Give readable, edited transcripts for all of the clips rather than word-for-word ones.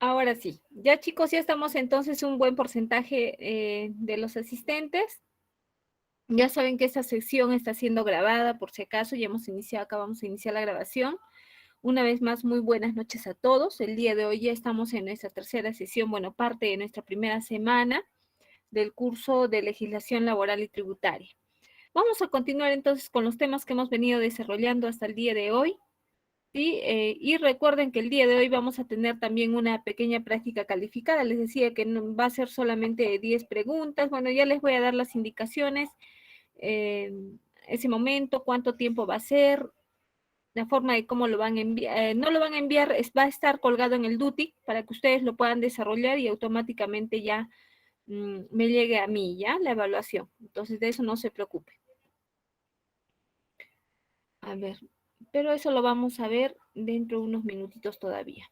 Ahora sí, ya chicos, ya estamos entonces un buen porcentaje de los asistentes. Ya saben que esta sesión está siendo grabada, por si acaso, ya hemos iniciado, acabamos de iniciar la grabación. Una vez más, muy buenas noches a todos. El día de hoy ya estamos en nuestra tercera sesión, bueno, parte de nuestra primera semana del curso de legislación laboral y tributaria. Vamos a continuar entonces con los temas que hemos venido desarrollando hasta el día de hoy. ¿Sí? Y recuerden que el día de hoy vamos a tener también una pequeña práctica calificada. Les decía que no, va a ser solamente 10 preguntas. Bueno, ya les voy a dar las indicaciones, ese momento, cuánto tiempo va a ser, la forma de cómo lo van a enviar. No lo van a enviar, va a estar colgado en el Duty para que ustedes lo puedan desarrollar y automáticamente ya me llegue a mí, ¿ya? La evaluación. Entonces, de eso no se preocupe. A ver, pero eso lo vamos a ver dentro de unos minutitos todavía.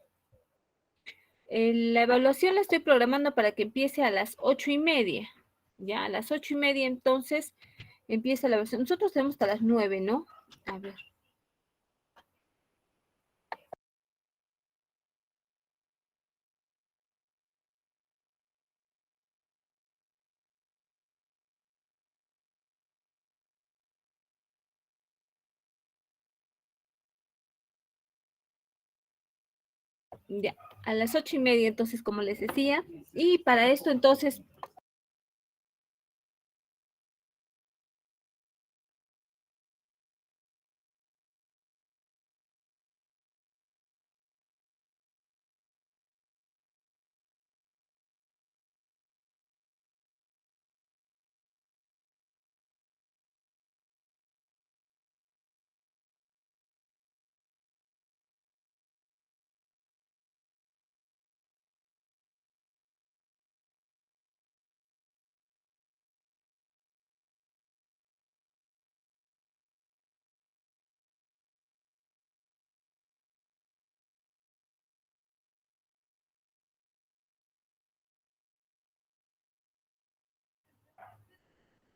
La evaluación la estoy programando para que empiece a las 8:30. Ya, a las 8:30 entonces empieza la evaluación. Nosotros tenemos hasta las 9, ¿no? A ver. Ya, a las 8:30 entonces, como les decía. Y para esto entonces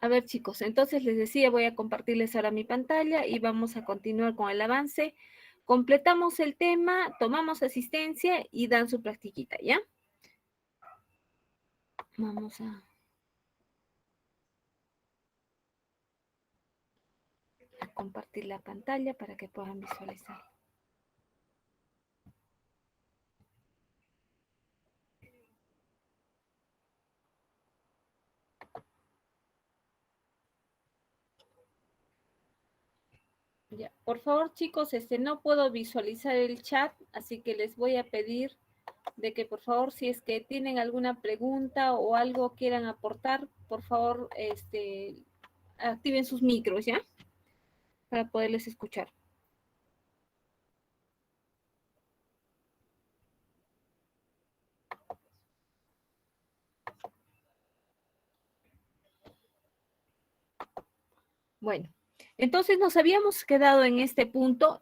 a ver chicos, entonces les decía, voy a compartirles ahora mi pantalla y vamos a continuar con el avance. Completamos el tema, tomamos asistencia y dan su practiquita, ¿ya? Vamos a compartir la pantalla para que puedan visualizar. Ya, por favor, chicos, no puedo visualizar el chat, así que les voy a pedir de que por favor, si es que tienen alguna pregunta o algo quieran aportar, por favor, activen sus micros, ¿ya? Para poderles escuchar. Bueno, entonces nos habíamos quedado en este punto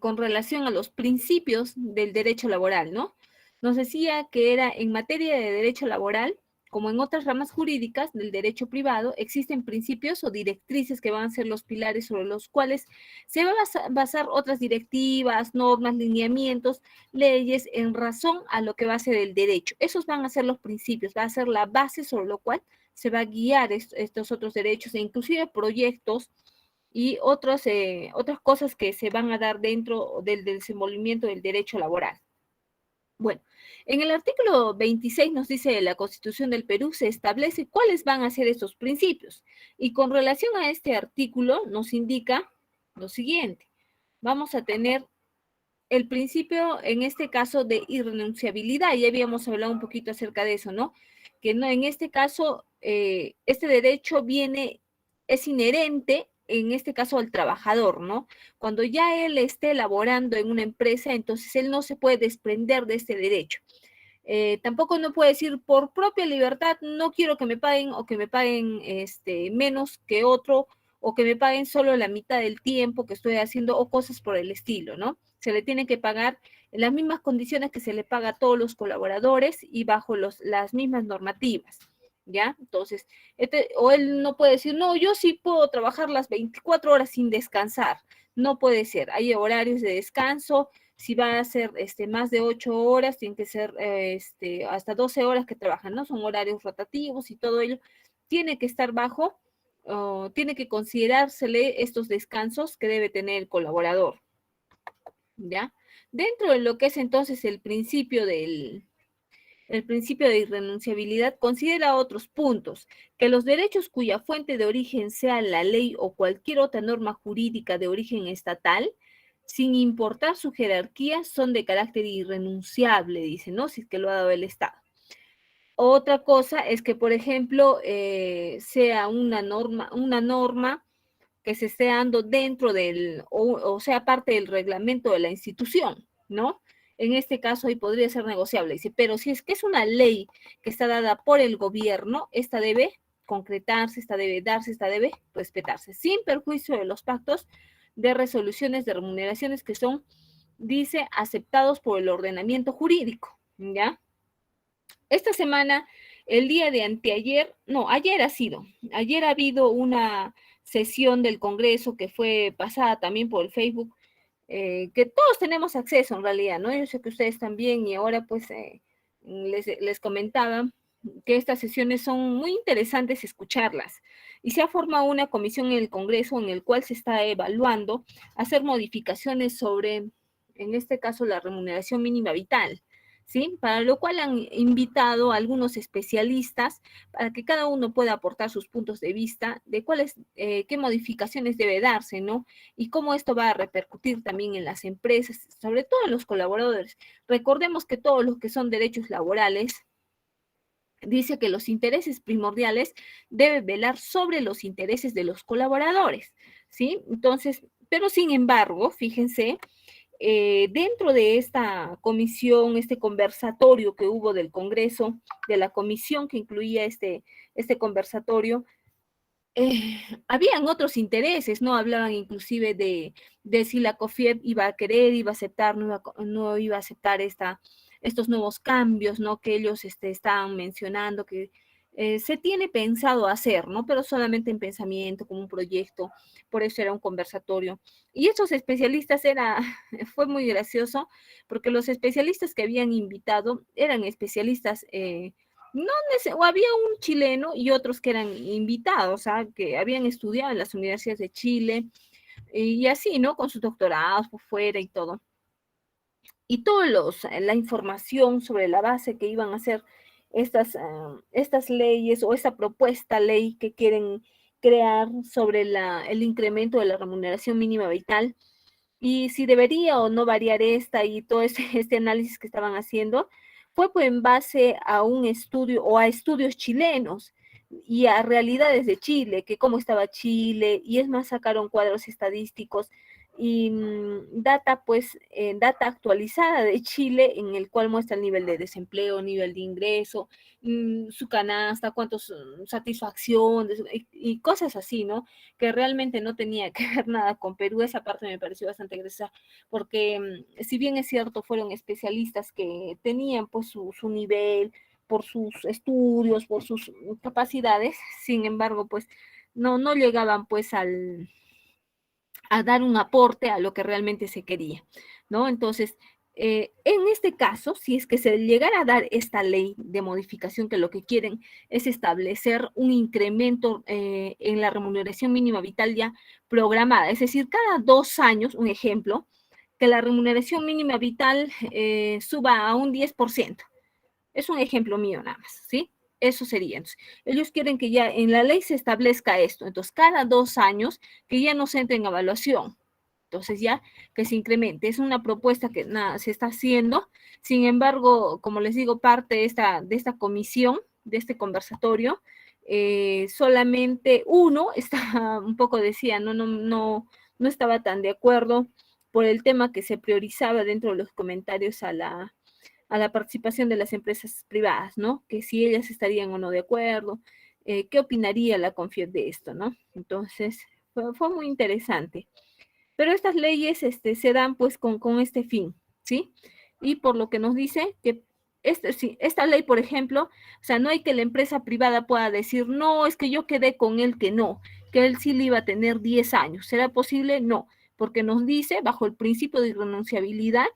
con relación a los principios del derecho laboral, ¿no? Nos decía que era en materia de derecho laboral, como en otras ramas jurídicas del derecho privado, existen principios o directrices que van a ser los pilares sobre los cuales se va a basar otras directivas, normas, lineamientos, leyes en razón a lo que va a ser el derecho. Esos van a ser los principios, va a ser la base sobre lo cual se va a guiar estos otros derechos e inclusive proyectos y otras cosas que se van a dar dentro del desenvolvimiento del derecho laboral. Bueno, en el artículo 26 nos dice la Constitución del Perú se establece cuáles van a ser estos principios y con relación a este artículo nos indica lo siguiente. Vamos a tener el principio, en este caso, de irrenunciabilidad. Ya habíamos hablado un poquito acerca de eso, ¿no? Que no, en este caso, este derecho es inherente, en este caso, al trabajador, ¿no? Cuando ya él esté laborando en una empresa, entonces él no se puede desprender de este derecho. Tampoco no puede decir por propia libertad, no quiero que me paguen o que me paguen menos que otro o que me paguen solo la mitad del tiempo que estoy haciendo o cosas por el estilo, ¿no? Se le tiene que pagar en las mismas condiciones que se le paga a todos los colaboradores y bajo las mismas normativas, ¿ya? Entonces, o él no puede decir, no, yo sí puedo trabajar las 24 horas sin descansar. No puede ser, hay horarios de descanso, si va a ser más de 8 horas, tiene que ser hasta 12 horas que trabajan, ¿no? Son horarios rotativos y todo ello tiene que estar bajo, tiene que considerársele estos descansos que debe tener el colaborador, ¿ya? Dentro de lo que es entonces el principio de irrenunciabilidad considera otros puntos, que los derechos cuya fuente de origen sea la ley o cualquier otra norma jurídica de origen estatal, sin importar su jerarquía, son de carácter irrenunciable, dice, ¿no? Si es que lo ha dado el Estado. Otra cosa es que, por ejemplo, sea una norma que se esté dando dentro o sea parte del reglamento de la institución, ¿no? En este caso ahí podría ser negociable, dice, pero si es que es una ley que está dada por el gobierno, esta debe concretarse, esta debe darse, esta debe respetarse, sin perjuicio de los pactos de resoluciones de remuneraciones que son, dice, aceptados por el ordenamiento jurídico, ¿ya? Esta semana, el día de anteayer, no, ayer ha habido una sesión del Congreso que fue pasada también por el Facebook, que todos tenemos acceso en realidad, ¿no? Yo sé que ustedes también y ahora pues les comentaba que estas sesiones son muy interesantes escucharlas y se ha formado una comisión en el Congreso en el cual se está evaluando hacer modificaciones sobre, en este caso, la remuneración mínima vital. ¿Sí? Para lo cual han invitado a algunos especialistas para que cada uno pueda aportar sus puntos de vista de cuáles, qué modificaciones debe darse, ¿no? Y cómo esto va a repercutir también en las empresas, sobre todo en los colaboradores. Recordemos que todos los que son derechos laborales, dice que los intereses primordiales deben velar sobre los intereses de los colaboradores, ¿sí? Entonces, pero sin embargo, fíjense, dentro de esta comisión, este conversatorio que hubo del Congreso, de la comisión que incluía este conversatorio, habían otros intereses, ¿no? Hablaban inclusive de si la COFIEP iba a querer, iba a aceptar, no iba a aceptar estos nuevos cambios, ¿no? Que ellos estaban mencionando que se tiene pensado hacer, ¿no? Pero solamente en pensamiento, como un proyecto, por eso era un conversatorio. Y estos especialistas fue muy gracioso, porque los especialistas que habían invitado eran especialistas no o había un chileno y otros que eran invitados, que habían estudiado en las universidades de Chile y así, ¿no? Con sus doctorados por fuera y todo. Y toda la información sobre la base que iban a hacer estas leyes o esta propuesta ley que quieren crear sobre el incremento de la remuneración mínima vital y si debería o no variar esta y todo este análisis que estaban haciendo, fue pues en base a un estudio o a estudios chilenos y a realidades de Chile, que cómo estaba Chile, y es más, sacaron cuadros estadísticos y data actualizada de Chile en el cual muestra el nivel de desempleo, nivel de ingreso, su canasta, cuántos satisfacciones y cosas así, ¿no? Que realmente no tenía que ver nada con Perú. Esa parte me pareció bastante graciosa, porque si bien es cierto, fueron especialistas que tenían pues su nivel por sus estudios, por sus capacidades, sin embargo, pues no llegaban pues a dar un aporte a lo que realmente se quería, ¿no? Entonces, en este caso, si es que se llegara a dar esta ley de modificación, que lo que quieren es establecer un incremento en la remuneración mínima vital ya programada, es decir, cada 2 años, un ejemplo, que la remuneración mínima vital suba a un 10%. Es un ejemplo mío nada más, ¿sí? Eso sería. Entonces, ellos quieren que ya en la ley se establezca esto. Entonces, cada 2 años que ya no se entre en evaluación. Entonces, ya que se incremente. Es una propuesta que nada, se está haciendo. Sin embargo, como les digo, parte de esta comisión, de este conversatorio, solamente uno está un poco decía, no estaba tan de acuerdo por el tema que se priorizaba dentro de los comentarios a la participación de las empresas privadas, ¿no? Que si ellas estarían o no de acuerdo, qué opinaría la CONFIEP de esto, ¿no? Entonces, fue muy interesante. Pero estas leyes se dan pues con este fin, ¿sí? Y por lo que nos dice que sí, esta ley, por ejemplo, o sea, no hay que la empresa privada pueda decir, no, es que yo quedé con él que él sí le iba a tener 10 años. ¿Será posible? No, porque nos dice, bajo el principio de irrenunciabilidad,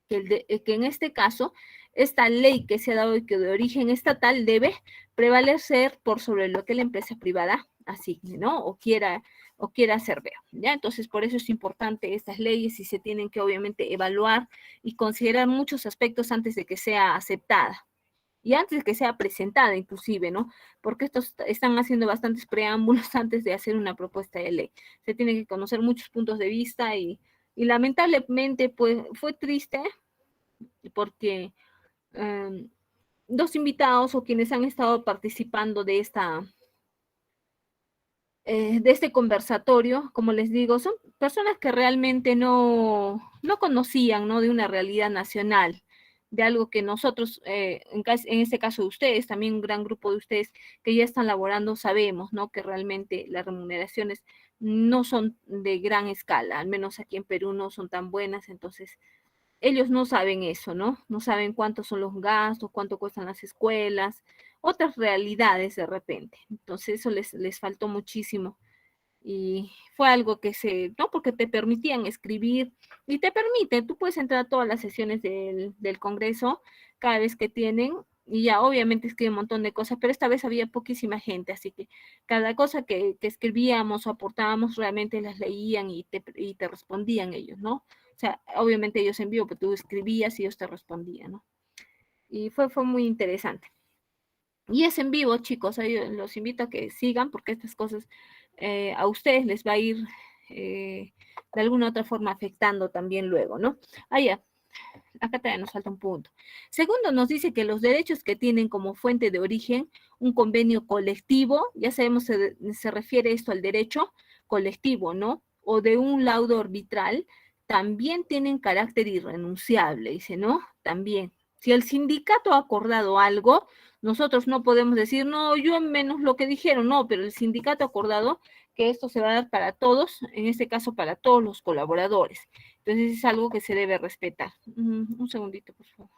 que en este caso, esta ley que se ha dado y que de origen estatal debe prevalecer por sobre lo que la empresa privada asigne, ¿no? O quiera hacer ver, ¿ya? Entonces, por eso es importante estas leyes y se tienen que obviamente evaluar y considerar muchos aspectos antes de que sea aceptada y antes de que sea presentada inclusive, ¿no? Porque estos están haciendo bastantes preámbulos antes de hacer una propuesta de ley. Se tienen que conocer muchos puntos de vista y lamentablemente pues fue triste porque dos invitados o quienes han estado participando de este conversatorio, como les digo, son personas que realmente no conocían, ¿no? De una realidad nacional, de algo que nosotros, en este caso de ustedes, también un gran grupo de ustedes que ya están laborando, sabemos, ¿no? Que realmente las remuneraciones no son de gran escala, al menos aquí en Perú no son tan buenas, entonces ellos no saben eso, ¿no? No saben cuántos son los gastos, cuánto cuestan las escuelas, otras realidades de repente. Entonces eso les faltó muchísimo y fue algo que no, porque te permitían escribir y te permite, tú puedes entrar a todas las sesiones del Congreso cada vez que tienen y ya obviamente escriben un montón de cosas, pero esta vez había poquísima gente, así que cada cosa que escribíamos o aportábamos realmente las leían y te respondían ellos, ¿no? O sea, obviamente ellos en vivo, pero tú escribías y ellos te respondían, ¿no? Y fue muy interesante. Y es en vivo, chicos, ahí los invito a que sigan porque estas cosas a ustedes les va a ir de alguna u otra forma afectando también luego, ¿no? Ah, ya, acá todavía nos falta un punto. Segundo, nos dice que los derechos que tienen como fuente de origen un convenio colectivo, ya sabemos, se refiere esto al derecho colectivo, ¿no? O de un laudo arbitral, también tienen carácter irrenunciable, dice, ¿no? También. Si el sindicato ha acordado algo, nosotros no podemos decir, no, yo menos lo que dijeron, no, pero el sindicato ha acordado que esto se va a dar para todos, en este caso para todos los colaboradores. Entonces es algo que se debe respetar. Un segundito, por favor.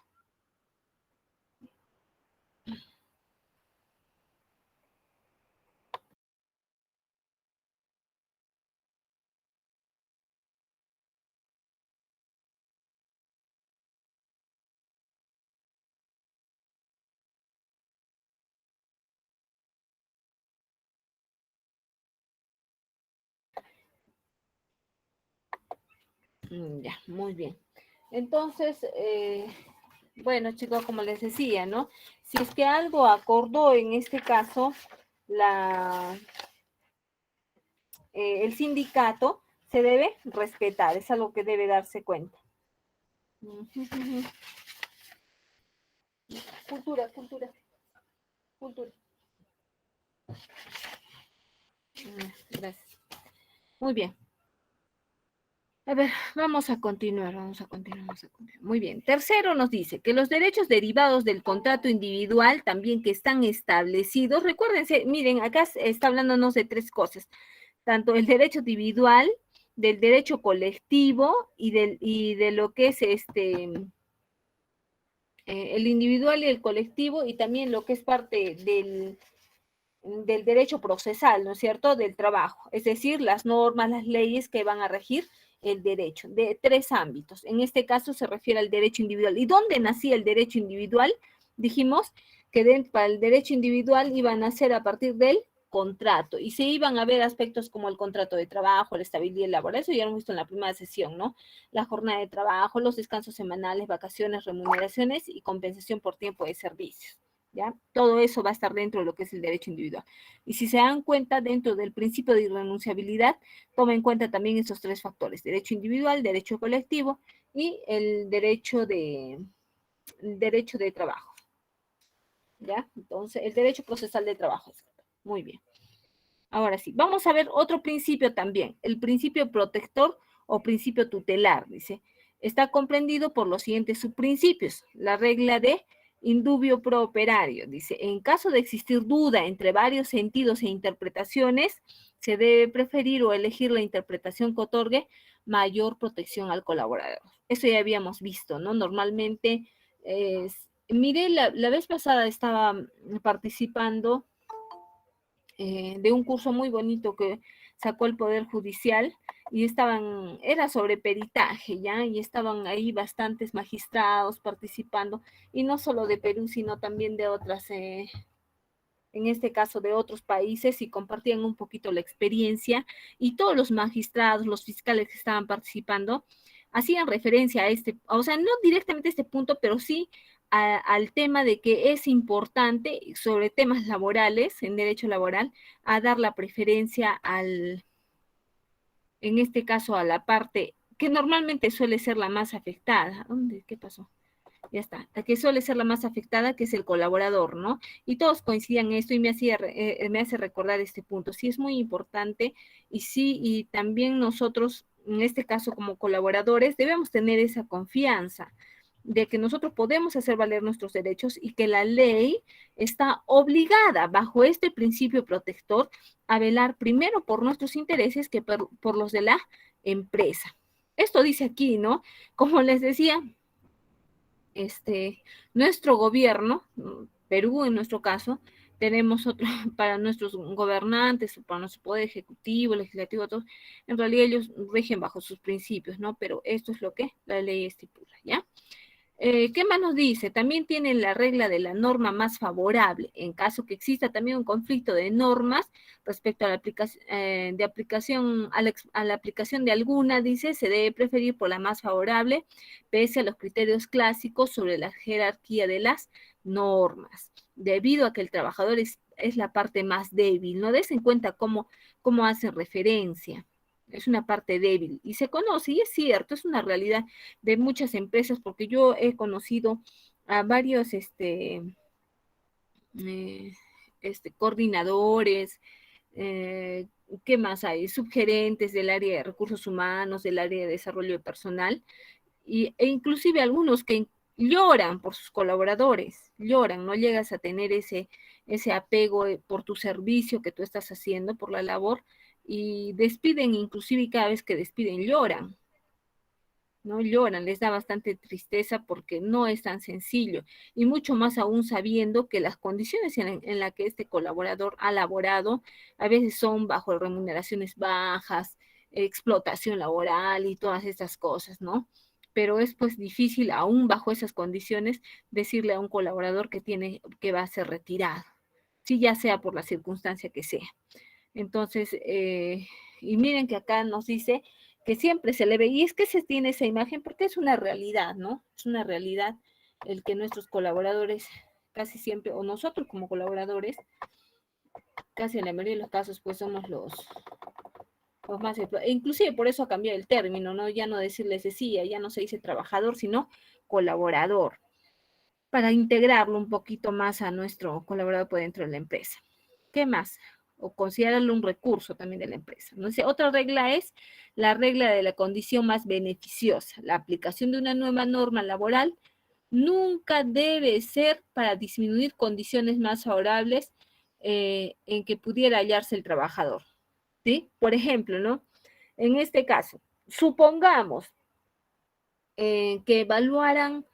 Ya, muy bien. Entonces, bueno, chicos, como les decía, ¿no? Si es que algo acordó en este caso el sindicato, se debe respetar, es algo que debe darse cuenta. Cultura, cultura, cultura. Gracias. Muy bien. A ver, vamos a continuar, vamos a continuar. Muy bien. Tercero nos dice que los derechos derivados del contrato individual también que están establecidos, recuérdense, miren, acá está hablándonos de tres cosas, tanto el derecho individual, del derecho colectivo y de lo que es el individual y el colectivo y también lo que es parte del derecho procesal, ¿no es cierto?, del trabajo, es decir, las normas, las leyes que van a regir el derecho, de tres ámbitos. En este caso se refiere al derecho individual. ¿Y dónde nacía el derecho individual? Dijimos que para el derecho individual iba a nacer a partir del contrato y se iban a ver aspectos como el contrato de trabajo, la estabilidad laboral, eso ya lo hemos visto en la primera sesión, ¿no? La jornada de trabajo, los descansos semanales, vacaciones, remuneraciones y compensación por tiempo de servicios. ¿Ya? Todo eso va a estar dentro de lo que es el derecho individual. Y si se dan cuenta, dentro del principio de irrenunciabilidad, toma en cuenta también estos tres factores, derecho individual, derecho colectivo y el derecho de trabajo. ¿Ya? Entonces, el derecho procesal de trabajo. Muy bien. Ahora sí, vamos a ver otro principio también, el principio protector o principio tutelar, dice. Está comprendido por los siguientes subprincipios. La regla de indubio pro operario, dice, en caso de existir duda entre varios sentidos e interpretaciones, se debe preferir o elegir la interpretación que otorgue mayor protección al colaborador. Eso ya habíamos visto, ¿no? Normalmente, mire, la vez pasada estaba participando de un curso muy bonito sacó el Poder Judicial y era sobre peritaje, ¿ya? Y estaban ahí bastantes magistrados participando, y no solo de Perú, sino también de otras, en este caso de otros países, y compartían un poquito la experiencia, y todos los magistrados, los fiscales que estaban participando, hacían referencia a o sea, no directamente a este punto, pero sí al tema de que es importante, sobre temas laborales, en derecho laboral, a dar la preferencia en este caso, a la parte que normalmente suele ser la más afectada. ¿Dónde? ¿Qué pasó? Ya está, la que suele ser la más afectada, que es el colaborador, ¿no? Y todos coincidían en esto, y me hace recordar este punto. Sí es muy importante, y sí, y también nosotros, en este caso como colaboradores, debemos tener esa confianza de que nosotros podemos hacer valer nuestros derechos, y que la ley está obligada, bajo este principio protector, a velar primero por nuestros intereses que por los de la empresa. Esto dice aquí, ¿no? Como les decía, nuestro gobierno, Perú en nuestro caso, tenemos otro, para nuestros gobernantes, para nuestro poder ejecutivo, legislativo, todo, en realidad ellos rigen bajo sus principios, ¿no? Pero esto es lo que la ley estipula, ¿ya? ¿Qué más nos dice? También tiene la regla de la norma más favorable. En caso que exista también un conflicto de normas respecto a la aplicación, a la aplicación de alguna, dice, se debe preferir por la más favorable, pese a los criterios clásicos sobre la jerarquía de las normas, debido a que el trabajador es la parte más débil. No des en cuenta cómo hace referencia. Es una parte débil y se conoce, y es cierto, es una realidad de muchas empresas, porque yo he conocido a varios eh, coordinadores, ¿qué más hay? Subgerentes del área de recursos humanos, del área de desarrollo personal, e inclusive algunos que lloran por sus colaboradores, lloran, no llegas a tener ese apego por tu servicio que tú estás haciendo, por la labor, y despiden inclusive, y cada vez que despiden lloran, ¿no? Lloran, les da bastante tristeza, porque no es tan sencillo, y mucho más aún sabiendo que las condiciones en las que este colaborador ha laborado a veces son bajo remuneraciones bajas, explotación laboral y todas estas cosas, ¿no? Pero es pues difícil aún bajo esas condiciones decirle a un colaborador que va a ser retirado, si ya sea por la circunstancia que sea. Entonces, y miren que acá nos dice que siempre se le ve, y es que se tiene esa imagen porque es una realidad, ¿no? Es una realidad el que nuestros colaboradores casi siempre, o nosotros como colaboradores, casi en la mayoría de los casos, pues somos los más, inclusive por eso ha cambiado el término, ¿no? Ya no decirles decía, ya no se dice trabajador, sino colaborador, para integrarlo un poquito más a nuestro colaborador por dentro de la empresa. ¿Qué más? O considerarlo un recurso también de la empresa. ¿No? Otra regla es la regla de la condición más beneficiosa. La aplicación de una nueva norma laboral nunca debe ser para disminuir condiciones más favorables en que pudiera hallarse el trabajador. ¿Sí? Por ejemplo, ¿no? En este caso, supongamos que evaluaran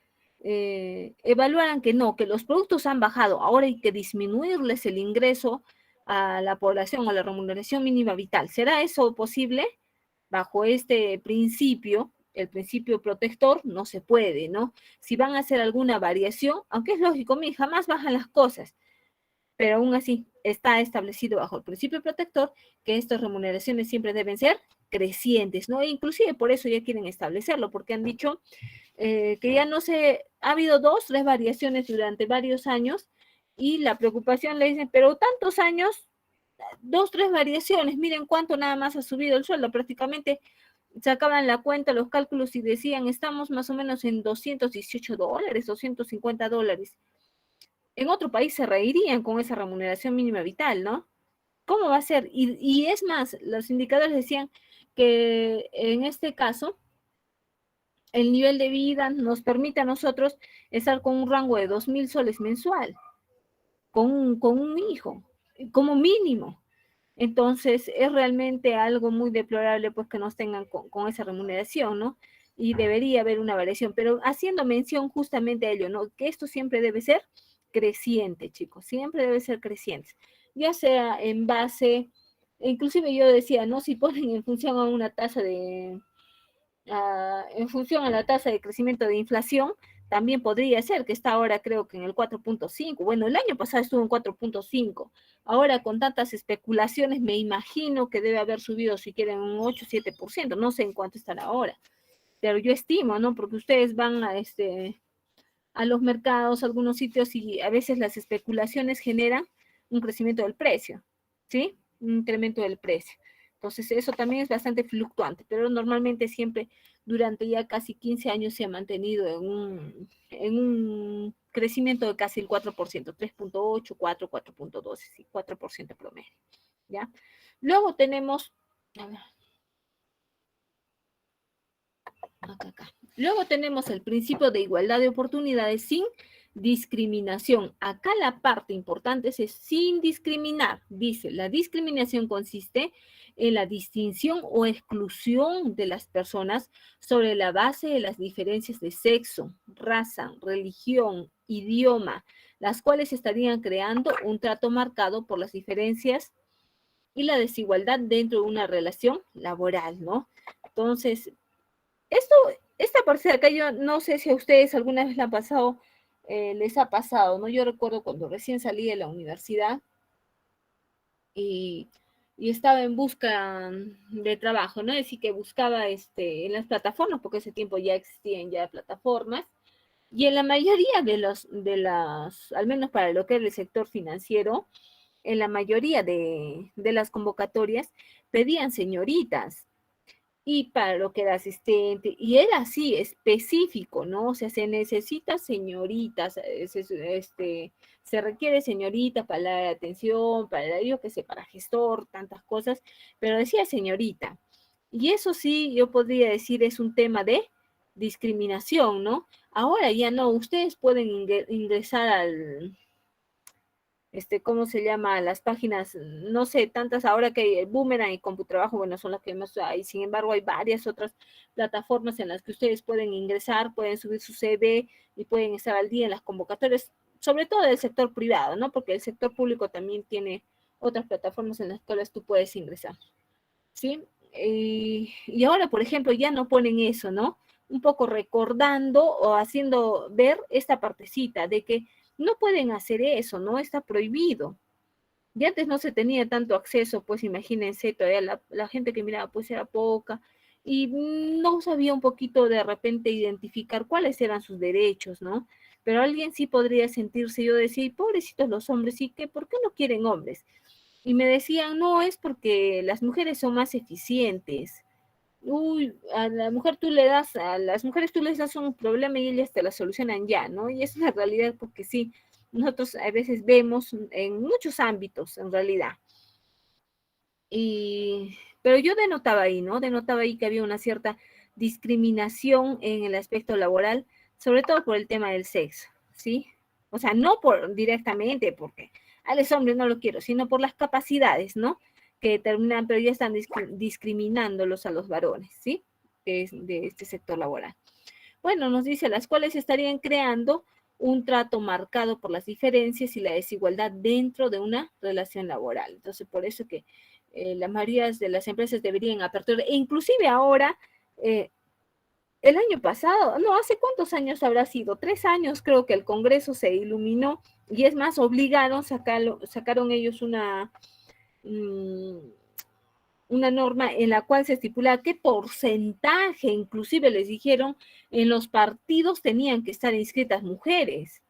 que no, que los productos han bajado, ahora hay que disminuirles el ingreso a la población, o la remuneración mínima vital. ¿Será eso posible? Bajo este principio, el principio protector, no se puede, ¿no? Si van a hacer alguna variación, aunque es lógico, jamás bajan las cosas, pero aún así está establecido bajo el principio protector que estas remuneraciones siempre deben ser crecientes, ¿no? E inclusive por eso ya quieren establecerlo, porque han dicho que ya no se, ha habido 2, 3 variaciones durante varios años, y la preocupación le dicen, pero tantos años, 2, 3 variaciones, miren cuánto nada más ha subido el sueldo, prácticamente sacaban la cuenta, los cálculos, y decían, estamos más o menos en $218, $250. En otro país se reirían con esa remuneración mínima vital, ¿no? ¿Cómo va a ser? Y es más, los indicadores decían que en este caso, el nivel de vida nos permite a nosotros estar con un rango de 2,000 soles mensual, con un hijo, como mínimo. Entonces, es realmente algo muy deplorable, pues, que nos tengan con esa remuneración, ¿no? Y debería haber una variación, pero haciendo mención justamente a ello, ¿no? Que esto siempre debe ser creciente, chicos, siempre debe ser creciente, ya sea en base inclusive yo decía, ¿no? Si ponen en función a una tasa de, en función a la tasa de crecimiento de inflación, también podría ser que está ahora creo que en el 4.5. Bueno, el año pasado estuvo en 4.5. Ahora con tantas especulaciones me imagino que debe haber subido si quieren un 8-7%. No sé en cuánto estará ahora, pero yo estimo, ¿no? Porque ustedes van a los mercados, a algunos sitios y a veces las especulaciones generan un crecimiento del precio, ¿sí? Un incremento del precio. Entonces, eso también es bastante fluctuante, pero normalmente siempre durante ya casi 15 años se ha mantenido en un crecimiento de casi el 4%, 3.8, 4, 4.12, sí, 4% promedio, ¿ya? Luego tenemos, a ver, acá. Luego tenemos el principio de igualdad de oportunidades sin discriminación. Acá la parte importante es sin discriminar. Dice, la discriminación consiste en la distinción o exclusión de las personas sobre la base de las diferencias de sexo, raza, religión, idioma, las cuales estarían creando un trato marcado por las diferencias y la desigualdad dentro de una relación laboral, ¿no? Entonces, esto, esta parte de acá, yo no sé si a ustedes alguna vez la han pasado, les ha pasado, ¿no? Yo recuerdo cuando recién salí de la universidad y, y estaba en busca de trabajo, ¿no? Es decir, que buscaba en las plataformas, porque ese tiempo ya existían ya plataformas, y en la mayoría al menos para lo que es el sector financiero, en la mayoría de las convocatorias pedían señoritas, y para lo que era asistente, y era así, específico, ¿no? O sea, se necesita señoritas, se requiere señorita para la atención, para, yo qué sé, para gestor, tantas cosas, pero decía señorita. Y eso sí, yo podría decir es un tema de discriminación, ¿no? Ahora ya no, ustedes pueden ingresar al, ¿cómo se llama? Las páginas, no sé, tantas ahora que Boomerang y CompuTrabajo, bueno, son las que más hay. Sin embargo, hay varias otras plataformas en las que ustedes pueden ingresar, pueden subir su CV y pueden estar al día en las convocatorias, sobre todo del sector privado, ¿no? Porque el sector público también tiene otras plataformas en las cuales tú puedes ingresar, ¿sí? Y ahora, por ejemplo, ya no ponen eso, ¿no? Un poco recordando o haciendo ver esta partecita de que no pueden hacer eso, ¿no? Está prohibido. Y antes no se tenía tanto acceso, pues imagínense, todavía la gente que miraba pues era poca y no sabía un poquito de repente identificar cuáles eran sus derechos, ¿no? Pero alguien sí podría sentirse, yo decía, pobrecitos los hombres, ¿y qué? ¿Por qué no quieren hombres? Y me decían, no, es porque las mujeres son más eficientes. Uy, a la mujer tú le das, a las mujeres tú les das un problema y ellas te la solucionan ya, ¿no? Y es una realidad porque sí, nosotros a veces vemos en muchos ámbitos, en realidad. Pero yo denotaba ahí, ¿no? Denotaba ahí que había una cierta discriminación en el aspecto laboral, sobre todo por el tema del sexo, ¿sí? O sea, no por directamente, porque a los hombres no lo quiero, sino por las capacidades, ¿no? Que determinan, pero ya están discriminándolos a los varones, ¿sí? De este sector laboral. Bueno, nos dice, las cuales estarían creando un trato marcado por las diferencias y la desigualdad dentro de una relación laboral. Entonces, por eso que la mayoría de las empresas deberían aperturar, e inclusive ahora, el año pasado, no, ¿hace cuántos años habrá sido? 3 años creo que el Congreso se iluminó y es más, sacaron ellos mm, una norma en la cual se estipula qué porcentaje, inclusive les dijeron, en los partidos tenían que estar inscritas mujeres.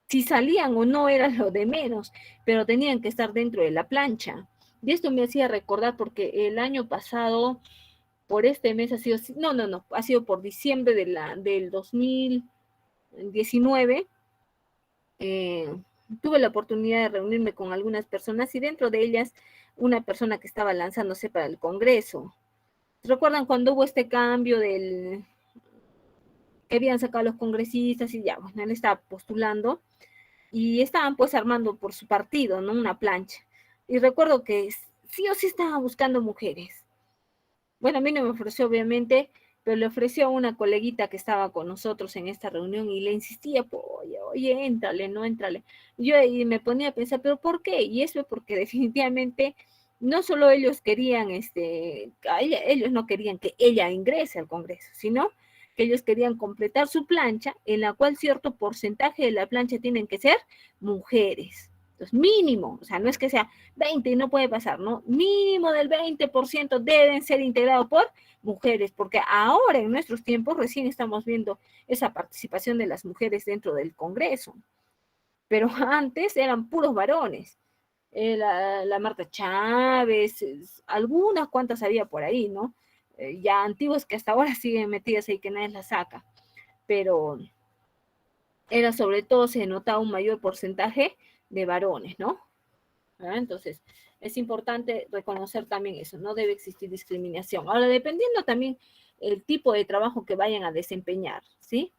Si salían o no era lo de menos, pero tenían que estar dentro de la plancha. Y esto me hacía recordar porque el año pasado, por este mes ha sido, no, ha sido por diciembre del 2019, eh, tuve la oportunidad de reunirme con algunas personas y dentro de ellas una persona que estaba lanzándose para el Congreso. ¿Recuerdan cuando hubo este cambio que habían sacado los congresistas y ya, bueno, él estaba postulando y estaban pues armando por su partido, ¿no? Una plancha. Y recuerdo que sí o sí estaba buscando mujeres. Bueno, a mí no me ofreció obviamente, pero le ofreció a una coleguita que estaba con nosotros en esta reunión y le insistía, pues, oye, éntrale, no éntrale. Yo ahí me ponía a pensar, pero ¿por qué? Y eso es porque definitivamente no solo ellos querían, ellos no querían que ella ingrese al Congreso, sino que ellos querían completar su plancha, en la cual cierto porcentaje de la plancha tienen que ser mujeres. Entonces, mínimo, o sea, no es que sea 20 y no puede pasar, ¿no? Mínimo del 20% deben ser integrados por mujeres, porque ahora en nuestros tiempos recién estamos viendo esa participación de las mujeres dentro del Congreso, pero antes eran puros varones. La Marta Chávez, algunas cuantas había por ahí, ¿no? Ya antiguas que hasta ahora siguen metidas ahí que nadie las saca, pero era sobre todo, se notaba un mayor porcentaje de varones, ¿no? Entonces, es importante reconocer también eso, no debe existir discriminación. Ahora, dependiendo también el tipo de trabajo que vayan a desempeñar, ¿sí?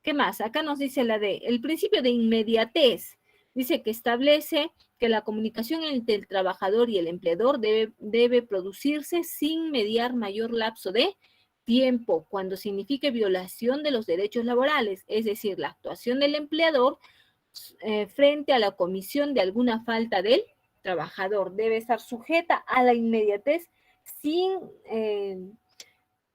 ¿Qué más? Acá nos dice el principio de inmediatez. Dice que establece que la comunicación entre el trabajador y el empleador debe producirse sin mediar mayor lapso de tiempo cuando signifique violación de los derechos laborales, es decir, la actuación del empleador frente a la comisión de alguna falta del trabajador. Debe estar sujeta a la inmediatez sin, en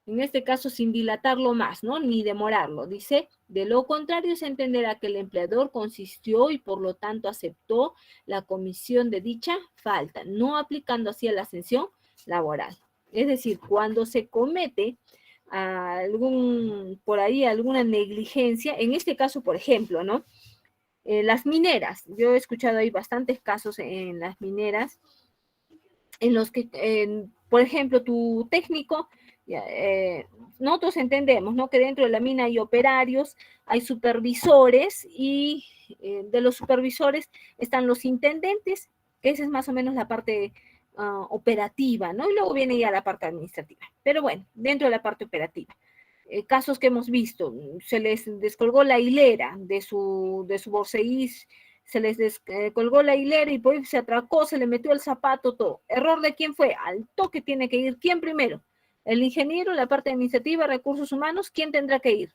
este caso, sin dilatarlo más, ¿no? Ni demorarlo. Dice, de lo contrario se entenderá que el empleador consistió y por lo tanto aceptó la comisión de dicha falta, no aplicando así a la ascensión laboral. Es decir, cuando se comete por ahí alguna negligencia, en este caso, por ejemplo, ¿no? Las mineras, yo he escuchado ahí bastantes casos en las mineras en los que, por ejemplo, tu técnico, nosotros entendemos, ¿no? Que dentro de la mina hay operarios, hay supervisores y de los supervisores están los intendentes, que esa es más o menos la parte operativa, ¿no? Y luego viene ya la parte administrativa. Pero bueno, dentro de la parte operativa. Casos que hemos visto, se les descolgó la hilera de su borseguís, se les descolgó la hilera y pues se atracó, se le metió el zapato, todo. ¿Error de quién fue? Al toque tiene que ir. ¿Quién primero? El ingeniero, la parte administrativa, recursos humanos, ¿quién tendrá que ir?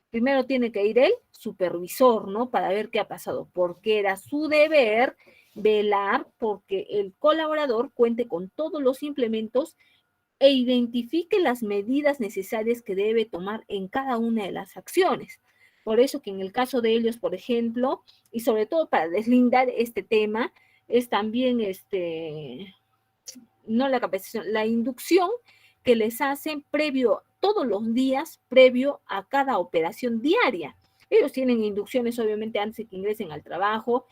Primero tiene que ir el supervisor, ¿no? Para ver qué ha pasado, porque era su deber velar porque el colaborador cuente con todos los implementos e identifique las medidas necesarias que debe tomar en cada una de las acciones. Por eso que en el caso de ellos, por ejemplo, y sobre todo para deslindar este tema, es también no la capacitación, la inducción que les hacen todos los días, previo a cada operación diaria. Ellos tienen inducciones, obviamente, antes de que ingresen al trabajo,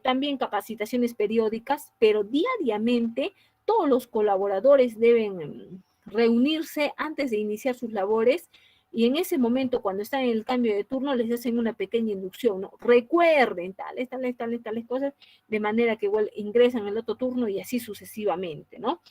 también capacitaciones periódicas, pero diariamente todos los colaboradores deben reunirse antes de iniciar sus labores y en ese momento, cuando están en el cambio de turno, les hacen una pequeña inducción, ¿no? Recuerden tales cosas, de manera que igual ingresan el otro turno y así sucesivamente, ¿no?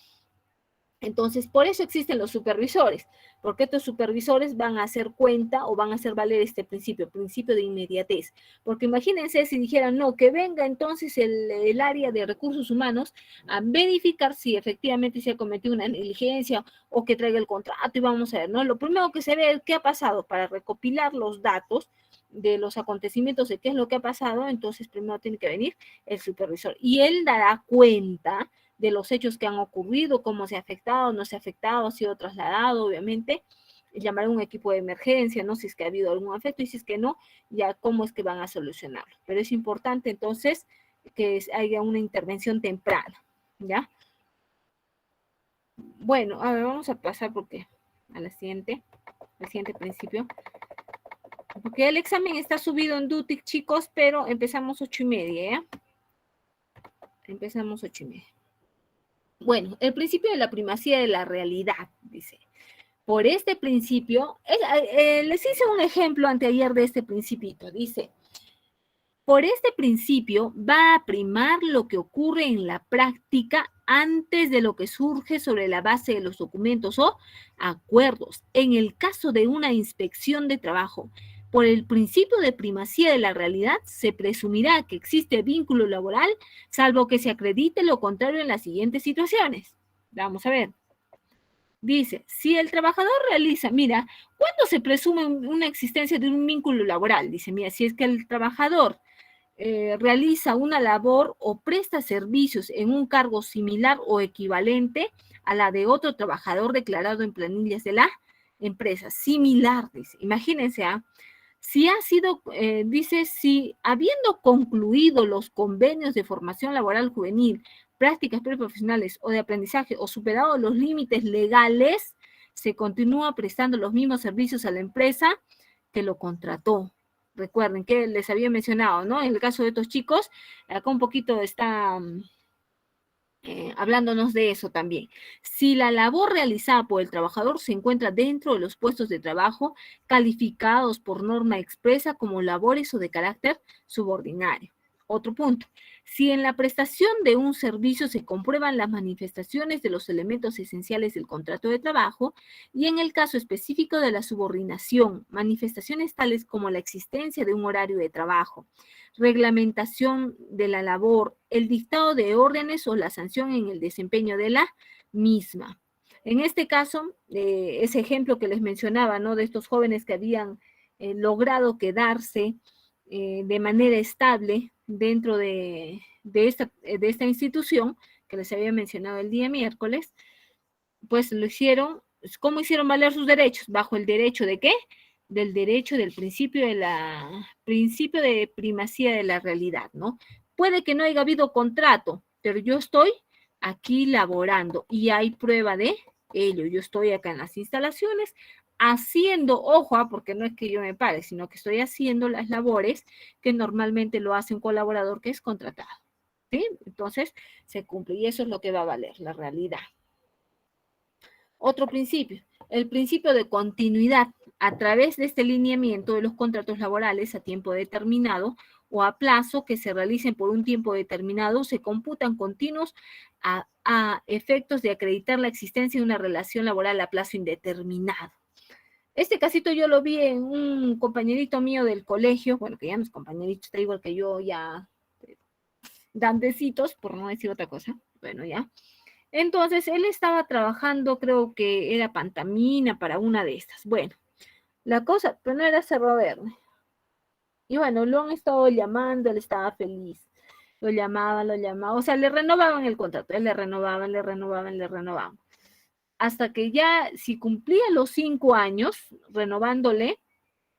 Entonces, por eso existen los supervisores, porque estos supervisores van a hacer cuenta o van a hacer valer este principio de inmediatez. Porque imagínense si dijeran, no, que venga entonces el área de recursos humanos a verificar si efectivamente se ha cometido una negligencia o que traiga el contrato y vamos a ver, ¿no? Lo primero que se ve es qué ha pasado para recopilar los datos de los acontecimientos de qué es lo que ha pasado, entonces primero tiene que venir el supervisor y él dará cuenta de los hechos que han ocurrido, cómo se ha afectado, no se ha afectado, ha sido trasladado, obviamente, llamar a un equipo de emergencia, ¿no? Si es que ha habido algún afecto y si es que no, ya cómo es que van a solucionarlo. Pero es importante entonces que haya una intervención temprana, ¿ya? Bueno, a ver, vamos a pasar porque a la siguiente, al siguiente principio. Porque el examen está subido en Dutic, chicos, pero empezamos 8:30, ¿ya? Empezamos 8:30. Bueno, el principio de la primacía de la realidad, dice. Por este principio, les hice un ejemplo anteayer de este principito, dice, por este principio va a primar lo que ocurre en la práctica antes de lo que surge sobre la base de los documentos o acuerdos. En el caso de una inspección de trabajo, por el principio de primacía de la realidad, se presumirá que existe vínculo laboral, salvo que se acredite lo contrario en las siguientes situaciones. Vamos a ver. Dice, si el trabajador realiza, mira, ¿cuándo se presume una existencia de un vínculo laboral? Dice, mira, si es que el trabajador realiza una labor o presta servicios en un cargo similar o equivalente a la de otro trabajador declarado en planillas de la empresa. Similar, dice. Imagínense, si ha sido, dice, si habiendo concluido los convenios de formación laboral juvenil, prácticas preprofesionales o de aprendizaje o superado los límites legales, se continúa prestando los mismos servicios a la empresa que lo contrató. Recuerden que les había mencionado, ¿no? En el caso de estos chicos, acá un poquito está hablándonos de eso también. Si la labor realizada por el trabajador se encuentra dentro de los puestos de trabajo calificados por norma expresa como labores o de carácter subordinario. Otro punto, si en la prestación de un servicio se comprueban las manifestaciones de los elementos esenciales del contrato de trabajo y en el caso específico de la subordinación, manifestaciones tales como la existencia de un horario de trabajo, reglamentación de la labor, el dictado de órdenes o la sanción en el desempeño de la misma. En este caso, ese ejemplo que les mencionaba, ¿no? De estos jóvenes que habían logrado quedarse de manera estable dentro de esta institución que les había mencionado el día miércoles, pues lo hicieron, ¿cómo hicieron valer sus derechos? Bajo el derecho de ¿qué? Del derecho del principio de primacía de la realidad, ¿no? Puede que no haya habido contrato, pero yo estoy aquí laborando y hay prueba de ello. Yo estoy acá en las instalaciones haciendo, ojo, porque no es que yo me pare, sino que estoy haciendo las labores que normalmente lo hace un colaborador que es contratado, ¿sí? Entonces, se cumple y eso es lo que va a valer, la realidad. Otro principio, el principio de continuidad. A través de este lineamiento de los contratos laborales a tiempo determinado o a plazo que se realicen por un tiempo determinado, se computan continuos a efectos de acreditar la existencia de una relación laboral a plazo indeterminado. Este casito yo lo vi en un compañerito mío del colegio, bueno, que ya no es compañerito, está igual que yo, ya grandecitos, por no decir otra cosa, bueno, ya. Entonces, él estaba trabajando, creo que era pantamina para una de estas. Bueno, la cosa, pero no era Cerro Verde. Y bueno, lo han estado llamando, él estaba feliz. Lo llamaban, o sea, le renovaban el contrato, él le renovaban, le renovaban, le renovaban. Hasta que ya, si cumplía los 5 años, renovándole,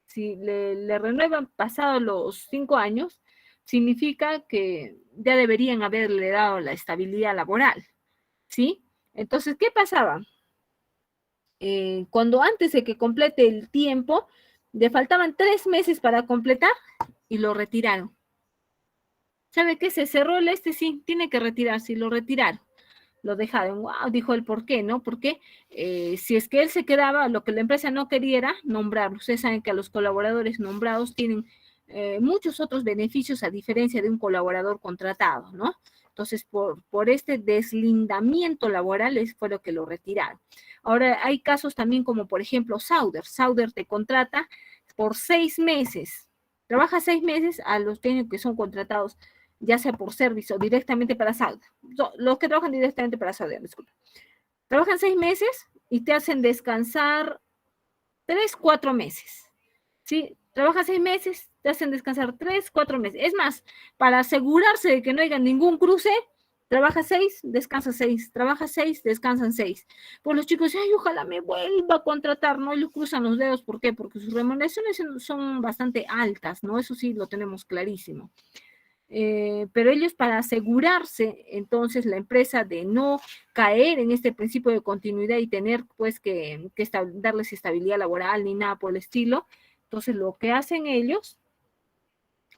si le renuevan pasados los 5 años, significa que ya deberían haberle dado la estabilidad laboral, ¿sí? Entonces, ¿qué pasaba? Cuando antes de que complete el tiempo, le faltaban 3 meses para completar y lo retiraron. ¿Sabe qué? Se cerró el sí, tiene que retirarse y lo retiraron. Lo dejaron, wow, dijo él, ¿por qué? ¿No? Porque si es que él se quedaba, lo que la empresa no quería era nombrarlo. Ustedes saben que a los colaboradores nombrados tienen muchos otros beneficios a diferencia de un colaborador contratado, ¿no? Entonces, por este deslindamiento laboral fue lo que lo retiraron. Ahora, hay casos también como, por ejemplo, Sauder. Sauder te contrata por 6 meses. Trabaja 6 meses a los técnicos que son contratados ya sea por servicio o directamente para Sauder. Los que trabajan directamente para Sauder, disculpa. Trabajan 6 meses y te hacen descansar 3, 4 meses. ¿Sí? Trabajas 6 meses, te hacen descansar 3, 4 meses. Es más, para asegurarse de que no haya ningún cruce, trabaja 6, descansa 6, trabaja 6, descansan 6. Pues los chicos dicen, ay, ojalá me vuelva a contratar, ¿no? Y le cruzan los dedos, ¿por qué? Porque sus remuneraciones son bastante altas, ¿no? Eso sí lo tenemos clarísimo. Pero ellos para asegurarse entonces la empresa de no caer en este principio de continuidad y tener pues que darles estabilidad laboral ni nada por el estilo, entonces lo que hacen ellos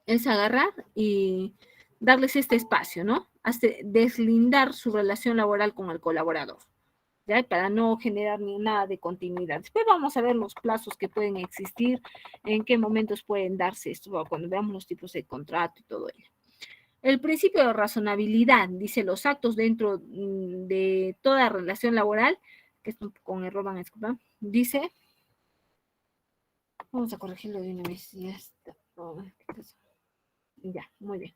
es agarrar y darles este espacio, ¿no? Hasta deslindar su relación laboral con el colaborador, ¿ya? Para no generar ni nada de continuidad. Después vamos a ver los plazos que pueden existir, en qué momentos pueden darse esto, cuando veamos los tipos de contrato y todo ello. El principio de razonabilidad, dice los actos dentro de toda relación laboral, que esto con error van a disculpar, dice, vamos a corregirlo de una vez, ya está, ya, muy bien.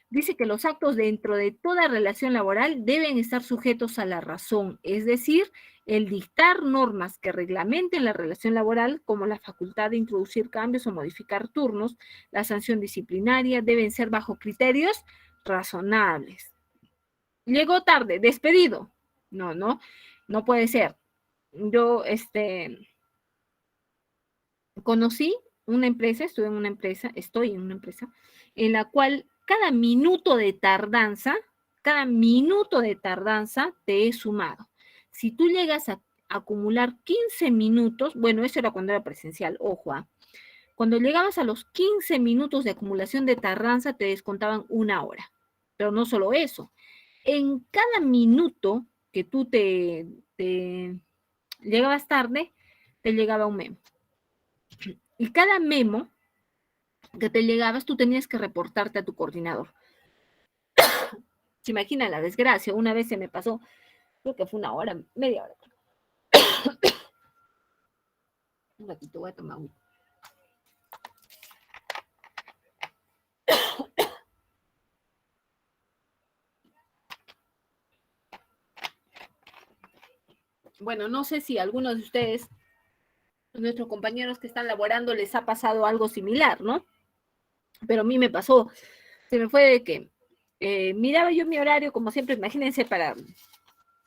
dice que los actos dentro de toda relación laboral deben estar sujetos a la razón, es decir, el dictar normas que reglamenten la relación laboral, como la facultad de introducir cambios o modificar turnos, la sanción disciplinaria, deben ser bajo criterios razonables. Llegó tarde, despedido. No puede ser. Yo, conocí una empresa, estuve en una empresa, estoy en una empresa, en la cual cada minuto de tardanza te es sumado. Si tú llegas a acumular 15 minutos, bueno, eso era cuando era presencial, ojo, cuando llegabas a los 15 minutos de acumulación de tardanza, te descontaban 1 hora. Pero no solo eso, en cada minuto que tú te llegabas tarde, te llegaba un memo. Y cada memo que te llegabas, tú tenías que reportarte a tu coordinador. Se imagina la desgracia. Una vez se me pasó, creo que fue 1 hora, media hora. Un ratito, voy a tomar un. Bueno, no sé si a algunos de ustedes, nuestros compañeros que están laborando, les ha pasado algo similar, ¿no? Pero a mí me pasó, se me fue de que miraba yo mi horario, como siempre, imagínense, para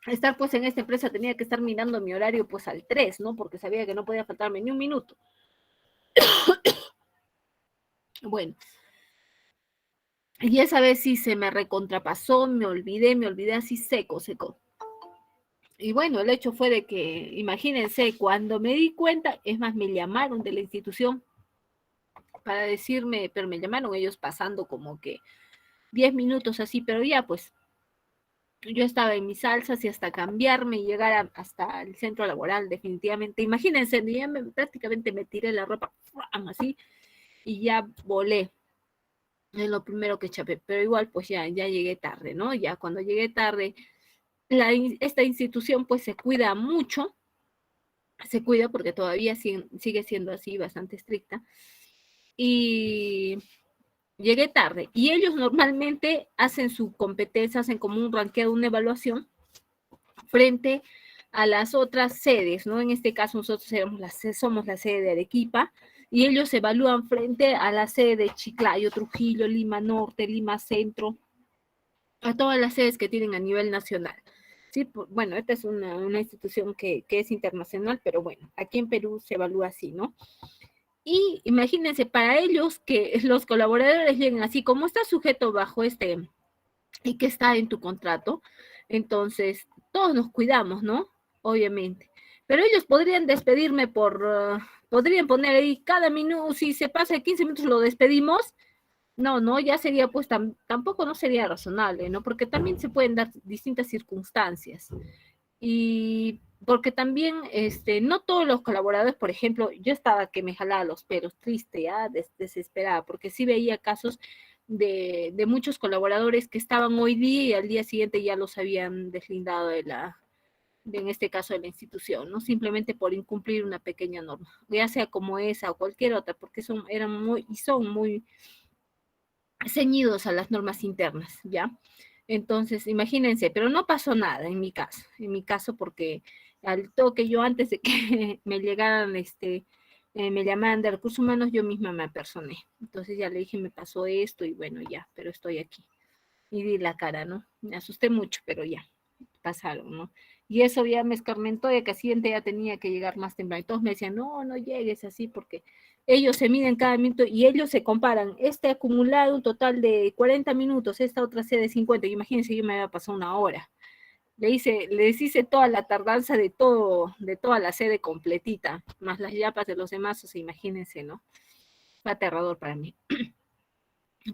estar pues en esta empresa tenía que estar mirando mi horario pues al 3, ¿no? Porque sabía que no podía faltarme ni un minuto. Bueno, y esa vez sí se me recontrapasó, me olvidé así seco. Y bueno, el hecho fue de que, imagínense, cuando me di cuenta, es más, me llamaron de la institución para decirme, pero me llamaron ellos pasando como que 10 minutos así, pero ya pues yo estaba en mis salsas y hasta cambiarme y llegar hasta el centro laboral, definitivamente. Imagínense, ya prácticamente me tiré la ropa así y ya volé. Es lo primero que chapé, pero igual pues ya llegué tarde, ¿no? Ya cuando llegué tarde, esta institución pues se cuida mucho, se cuida porque todavía sigue siendo así, bastante estricta. Y llegué tarde. Y ellos normalmente hacen su competencia, hacen como un ranqueo, una evaluación frente a las otras sedes, ¿no? En este caso nosotros somos la sede de Arequipa y ellos evalúan frente a la sede de Chiclayo, Trujillo, Lima Norte, Lima Centro, a todas las sedes que tienen a nivel nacional. Sí, bueno, esta es una institución que es internacional, pero bueno, aquí en Perú se evalúa así, ¿no? Y imagínense, para ellos que los colaboradores lleguen así, como está sujeto bajo y que está en tu contrato, entonces todos nos cuidamos, ¿no? Obviamente. Pero ellos podrían despedirme podrían poner ahí cada minuto, si se pasa de 15 minutos lo despedimos. No, ya sería pues tampoco no sería razonable, ¿no? Porque también se pueden dar distintas circunstancias. Y porque también, no todos los colaboradores, por ejemplo, yo estaba que me jalaba los pelos, triste, ya, desesperada, porque sí veía casos de muchos colaboradores que estaban hoy día y al día siguiente ya los habían deslindado en este caso de la institución, ¿no? Simplemente por incumplir una pequeña norma, ya sea como esa o cualquier otra, porque son muy ceñidos a las normas internas, ¿ya? Entonces, imagínense, pero no pasó nada en mi caso porque al toque yo antes de que me llegaran, me llamaran de recursos humanos, yo misma me apersoné. Entonces ya le dije, me pasó esto y bueno, ya, pero estoy aquí. Y di la cara, ¿no? Me asusté mucho, pero ya, pasaron, ¿no? Y eso ya me escarmentó de que siguiente ya tenía que llegar más temprano. Y todos me decían, no llegues así porque ellos se miden cada minuto y ellos se comparan. Este acumulado un total de 40 minutos, esta otra sede de 50. Y imagínense, yo me había pasado 1 hora. Les hice toda la tardanza de toda la sede completita, más las yapas de los demás, o sea, imagínense, ¿no? Fue aterrador para mí.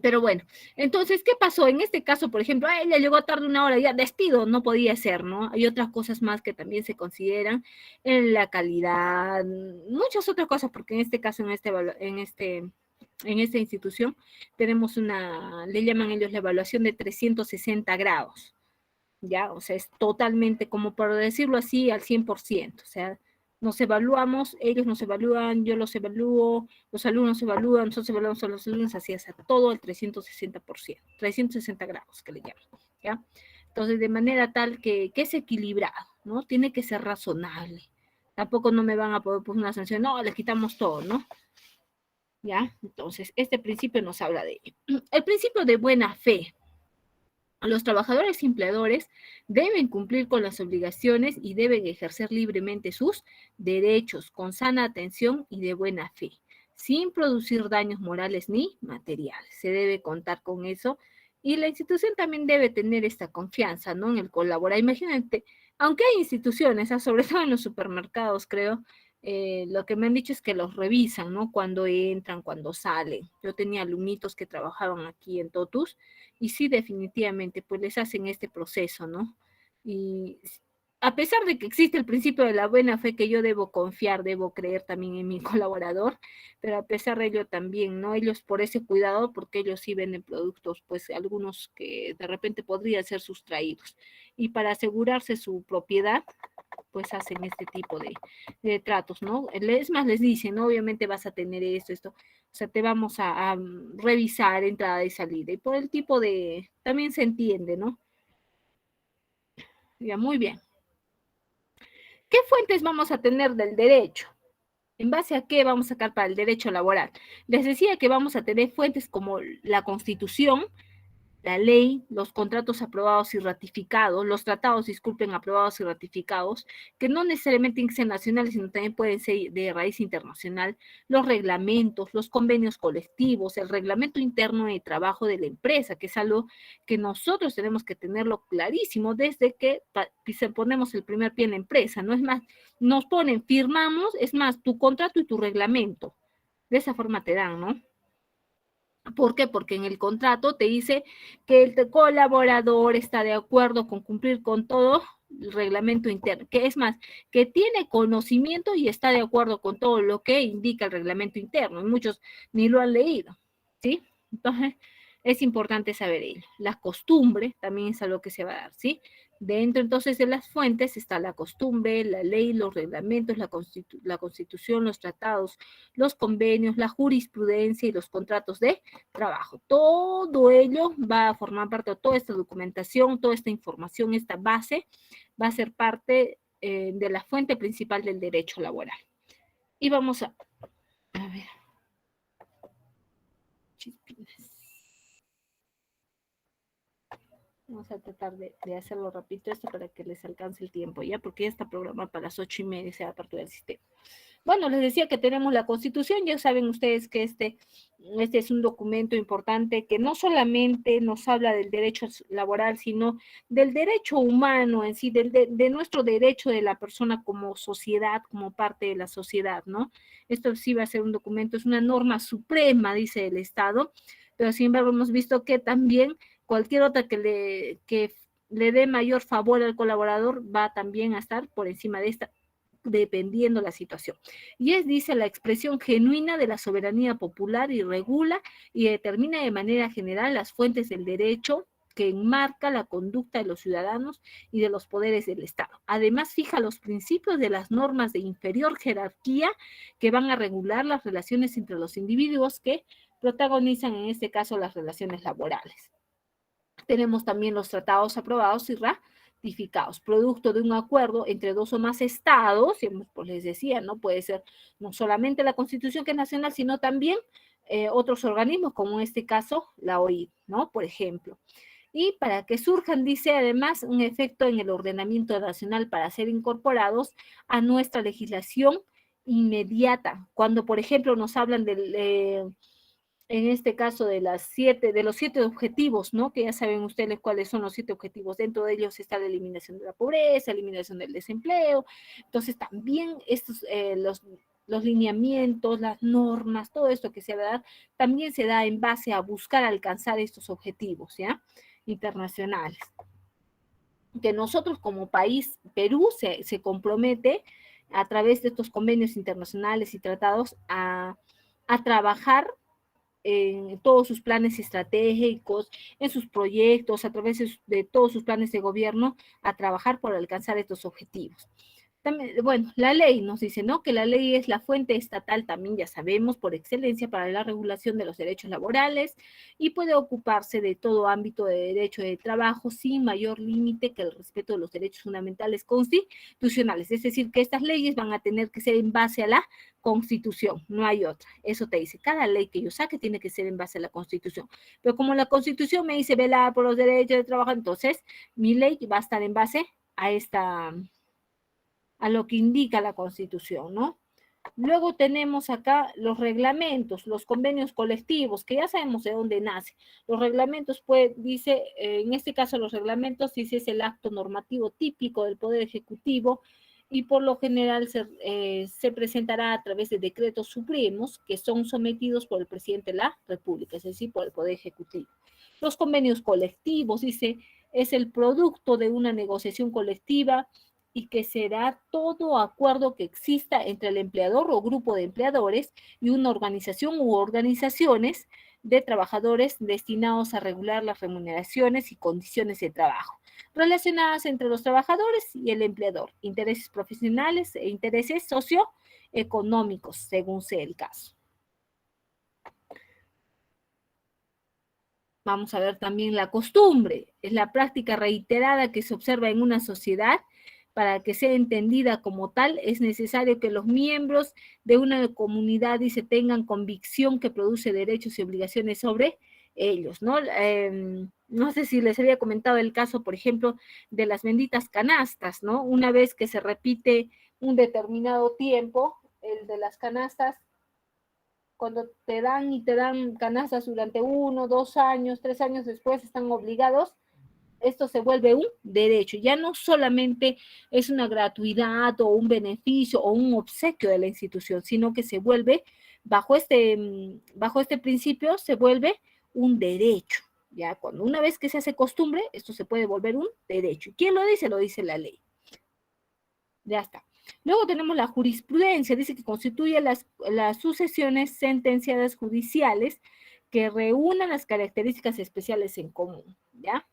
Pero bueno, entonces, ¿qué pasó? En este caso, por ejemplo, ella llegó tarde 1 hora, ya despido, no podía ser, ¿no? Hay otras cosas más que también se consideran en la calidad, muchas otras cosas, porque en este caso, en esta institución, tenemos le llaman ellos la evaluación de 360 grados, ¿ya? O sea, es totalmente, como por decirlo así, al 100%, o sea, Nos evaluamos, ellos nos evalúan, yo los evalúo, los alumnos evalúan, nosotros evaluamos a los alumnos, así es, a todo el 360%, 360 grados que le llaman, ¿ya? Entonces, de manera tal que es equilibrado, ¿no? Tiene que ser razonable. Tampoco no me van a poder poner una sanción, no, les quitamos todo, ¿no? ¿Ya? Entonces, este principio nos habla de ello. El principio de buena fe. Los trabajadores y empleadores deben cumplir con las obligaciones y deben ejercer libremente sus derechos con sana atención y de buena fe, sin producir daños morales ni materiales. Se debe contar con eso y la institución también debe tener esta confianza, ¿no? En el colaborar. Imagínate, aunque hay instituciones, sobre todo en los supermercados, creo, lo que me han dicho es que los revisan, ¿no? Cuando entran, cuando salen. Yo tenía alumnitos que trabajaban aquí en Totus y sí, definitivamente, pues les hacen este proceso, ¿no? Y a pesar de que existe el principio de la buena fe, que yo debo confiar, debo creer también en mi colaborador, pero a pesar de ello también, ¿no? Ellos por ese cuidado, porque ellos sí venden productos, pues algunos que de repente podrían ser sustraídos. Y para asegurarse su propiedad, pues hacen este tipo de tratos, ¿no? Es más, les dicen, ¿no? Obviamente vas a tener esto, o sea, te vamos a revisar entrada y salida, y por el tipo de, también se entiende, ¿no? Ya, muy bien. ¿Qué fuentes vamos a tener del derecho? ¿En base a qué vamos a sacar para el derecho laboral? Les decía que vamos a tener fuentes como la Constitución, la ley, los contratos aprobados y ratificados, los tratados, disculpen, aprobados y ratificados, que no necesariamente tienen que ser nacionales, sino también pueden ser de raíz internacional, los reglamentos, los convenios colectivos, el reglamento interno de trabajo de la empresa, que es algo que nosotros tenemos que tenerlo clarísimo desde que ponemos el primer pie en la empresa, no es más, nos ponen, firmamos, es más, tu contrato y tu reglamento, de esa forma te dan, ¿no? ¿Por qué? Porque en el contrato te dice que el colaborador está de acuerdo con cumplir con todo el reglamento interno, que es más, que tiene conocimiento y está de acuerdo con todo lo que indica el reglamento interno. Muchos ni lo han leído, ¿sí? Entonces, es importante saber ello. La costumbre también es algo que se va a dar, ¿sí? Dentro entonces de las fuentes está la costumbre, la ley, los reglamentos, la constitución, los tratados, los convenios, la jurisprudencia y los contratos de trabajo. Todo ello va a formar parte de toda esta documentación, toda esta información, esta base, va a ser parte de la fuente principal del derecho laboral. Y vamos a ver, chispinas. Vamos a tratar de hacerlo rapidito esto para que les alcance el tiempo, ¿ya? Porque ya está programado para las 8:30, se va a partir del sistema. Bueno, les decía que tenemos la Constitución, ya saben ustedes que este es un documento importante que no solamente nos habla del derecho laboral, sino del derecho humano en sí, de nuestro derecho de la persona como sociedad, como parte de la sociedad, ¿no? Esto sí va a ser un documento, es una norma suprema, dice el Estado, pero sin embargo hemos visto que también cualquier otra que le dé mayor favor al colaborador va también a estar por encima de esta, dependiendo la situación. Y es, dice, la expresión genuina de la soberanía popular y regula y determina de manera general las fuentes del derecho que enmarca la conducta de los ciudadanos y de los poderes del Estado. Además, fija los principios de las normas de inferior jerarquía que van a regular las relaciones entre los individuos que protagonizan, en este caso, las relaciones laborales. Tenemos también los tratados aprobados y ratificados, producto de un acuerdo entre dos o más estados, pues les decía, ¿no? Puede ser no solamente la Constitución que es nacional, sino también otros organismos, como en este caso la OIT, ¿no? Por ejemplo. Y para que surjan, dice además, un efecto en el ordenamiento nacional para ser incorporados a nuestra legislación inmediata. Cuando, por ejemplo, nos hablan del en este caso de los 7 objetivos, ¿no? Que ya saben ustedes cuáles son los 7 objetivos. Dentro de ellos está la eliminación de la pobreza, eliminación del desempleo. Entonces también los lineamientos, las normas, todo esto que se va a dar, también se da en base a buscar alcanzar estos objetivos, ¿ya? Internacionales. Que nosotros como país, Perú, se compromete a través de estos convenios internacionales y tratados a trabajar en todos sus planes estratégicos, en sus proyectos, a través de todos sus planes de gobierno, a trabajar por alcanzar estos objetivos. También, bueno, la ley nos dice, ¿no? Que la ley es la fuente estatal, también ya sabemos, por excelencia para la regulación de los derechos laborales y puede ocuparse de todo ámbito de derecho de trabajo sin mayor límite que el respeto de los derechos fundamentales constitucionales. Es decir, que estas leyes van a tener que ser en base a la Constitución, no hay otra. Eso te dice, cada ley que yo saque tiene que ser en base a la Constitución. Pero como la Constitución me dice velar por los derechos de trabajo, entonces mi ley va a estar en base a a lo que indica la Constitución, ¿no? Luego tenemos acá los reglamentos, los convenios colectivos, que ya sabemos de dónde nace. Los reglamentos, pues, dice, en este caso los reglamentos, dice, es el acto normativo típico del Poder Ejecutivo y por lo general se presentará a través de decretos supremos que son sometidos por el presidente de la República, es decir, por el Poder Ejecutivo. Los convenios colectivos, dice, es el producto de una negociación colectiva y que será todo acuerdo que exista entre el empleador o grupo de empleadores y una organización u organizaciones de trabajadores destinados a regular las remuneraciones y condiciones de trabajo relacionadas entre los trabajadores y el empleador, intereses profesionales e intereses socioeconómicos, según sea el caso. Vamos a ver también la costumbre, es la práctica reiterada que se observa en una sociedad. Para que sea entendida como tal, es necesario que los miembros de una comunidad y se tengan convicción que produce derechos y obligaciones sobre ellos, ¿no? No sé si les había comentado el caso, por ejemplo, de las benditas canastas, ¿no? Una vez que se repite un determinado tiempo, el de las canastas, cuando te dan y te dan canastas durante 1, 2 años, 3 años después, están obligados, esto se vuelve un derecho. Ya no solamente es una gratuidad o un beneficio o un obsequio de la institución, sino que se vuelve, bajo este principio, se vuelve un derecho. Ya, cuando una vez que se hace costumbre, esto se puede volver un derecho. ¿Y quién lo dice? Lo dice la ley. Ya está. Luego tenemos la jurisprudencia, dice que constituye las sucesiones sentenciadas judiciales que reúnan las características especiales en común, ¿ya?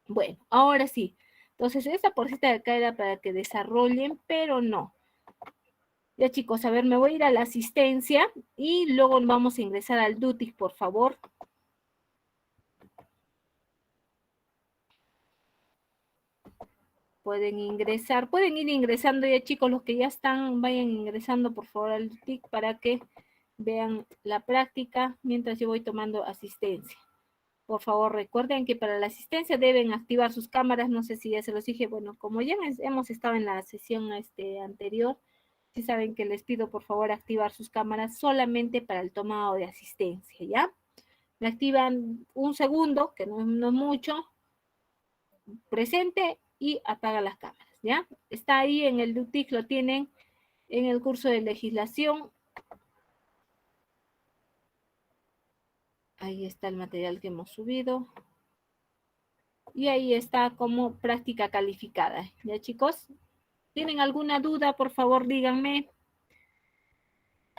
Bueno, ahora sí. Entonces, esta porcita de acá era para que desarrollen, pero no. Ya chicos, a ver, me voy a ir a la asistencia y luego vamos a ingresar al duty, por favor. Pueden ingresar, pueden ir ingresando ya chicos, los que ya están, vayan ingresando por favor al TIC para que vean la práctica mientras yo voy tomando asistencia. Por favor, recuerden que para la asistencia deben activar sus cámaras, no sé si ya se los dije, bueno, como ya hemos estado en la sesión anterior, si saben que les pido por favor activar sus cámaras solamente para el tomado de asistencia, ¿ya? Me activan un segundo, que no es mucho, presente y apaga las cámaras, ¿ya? Está ahí en el DUTIC, lo tienen en el curso de legislación. Ahí está el material que hemos subido. Y ahí está como práctica calificada, ¿ya chicos? ¿Tienen alguna duda? Por favor, díganme.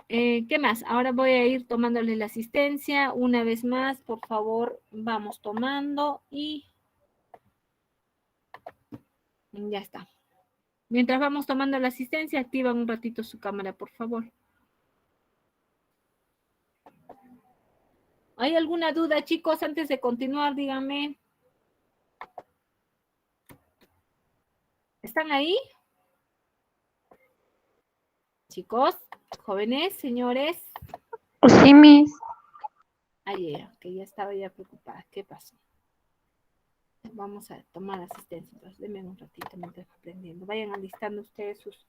¿Qué más? Ahora voy a ir tomándole la asistencia. Una vez más, por favor, vamos tomando y ya está. Mientras vamos tomando la asistencia, activan un ratito su cámara, por favor. ¿Hay alguna duda, chicos? Antes de continuar, díganme. ¿Están ahí? Chicos, jóvenes, señores. Sí, Miss. Ay, que ya estaba ya preocupada. ¿Qué pasó? Vamos a tomar asistencia. Entonces, denme un ratito mientras aprendiendo. Vayan alistando ustedes sus...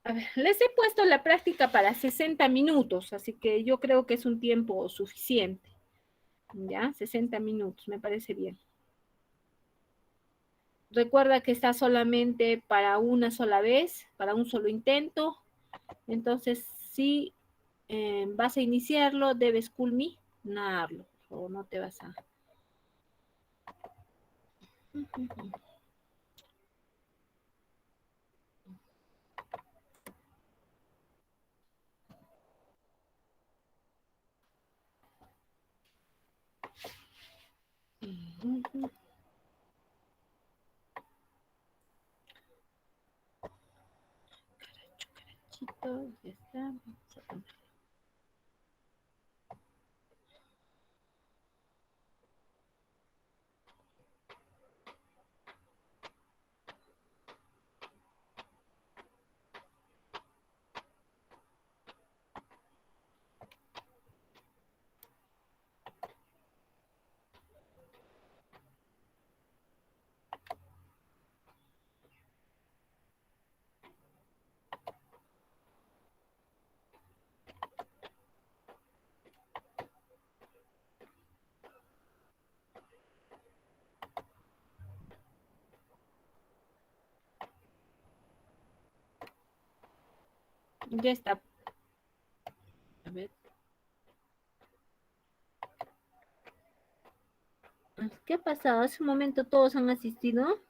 A ver, les he puesto la práctica para 60 minutos, así que yo creo que es un tiempo suficiente. ¿Ya? 60 minutos, me parece bien. Recuerda que está solamente para una sola vez, para un solo intento. Entonces, si vas a iniciarlo, debes culminarlo. O no te vas a... segundito, ya está. Vamos a tomar. Ya está. A ver. ¿Qué ha pasado? Hace un momento todos han asistido.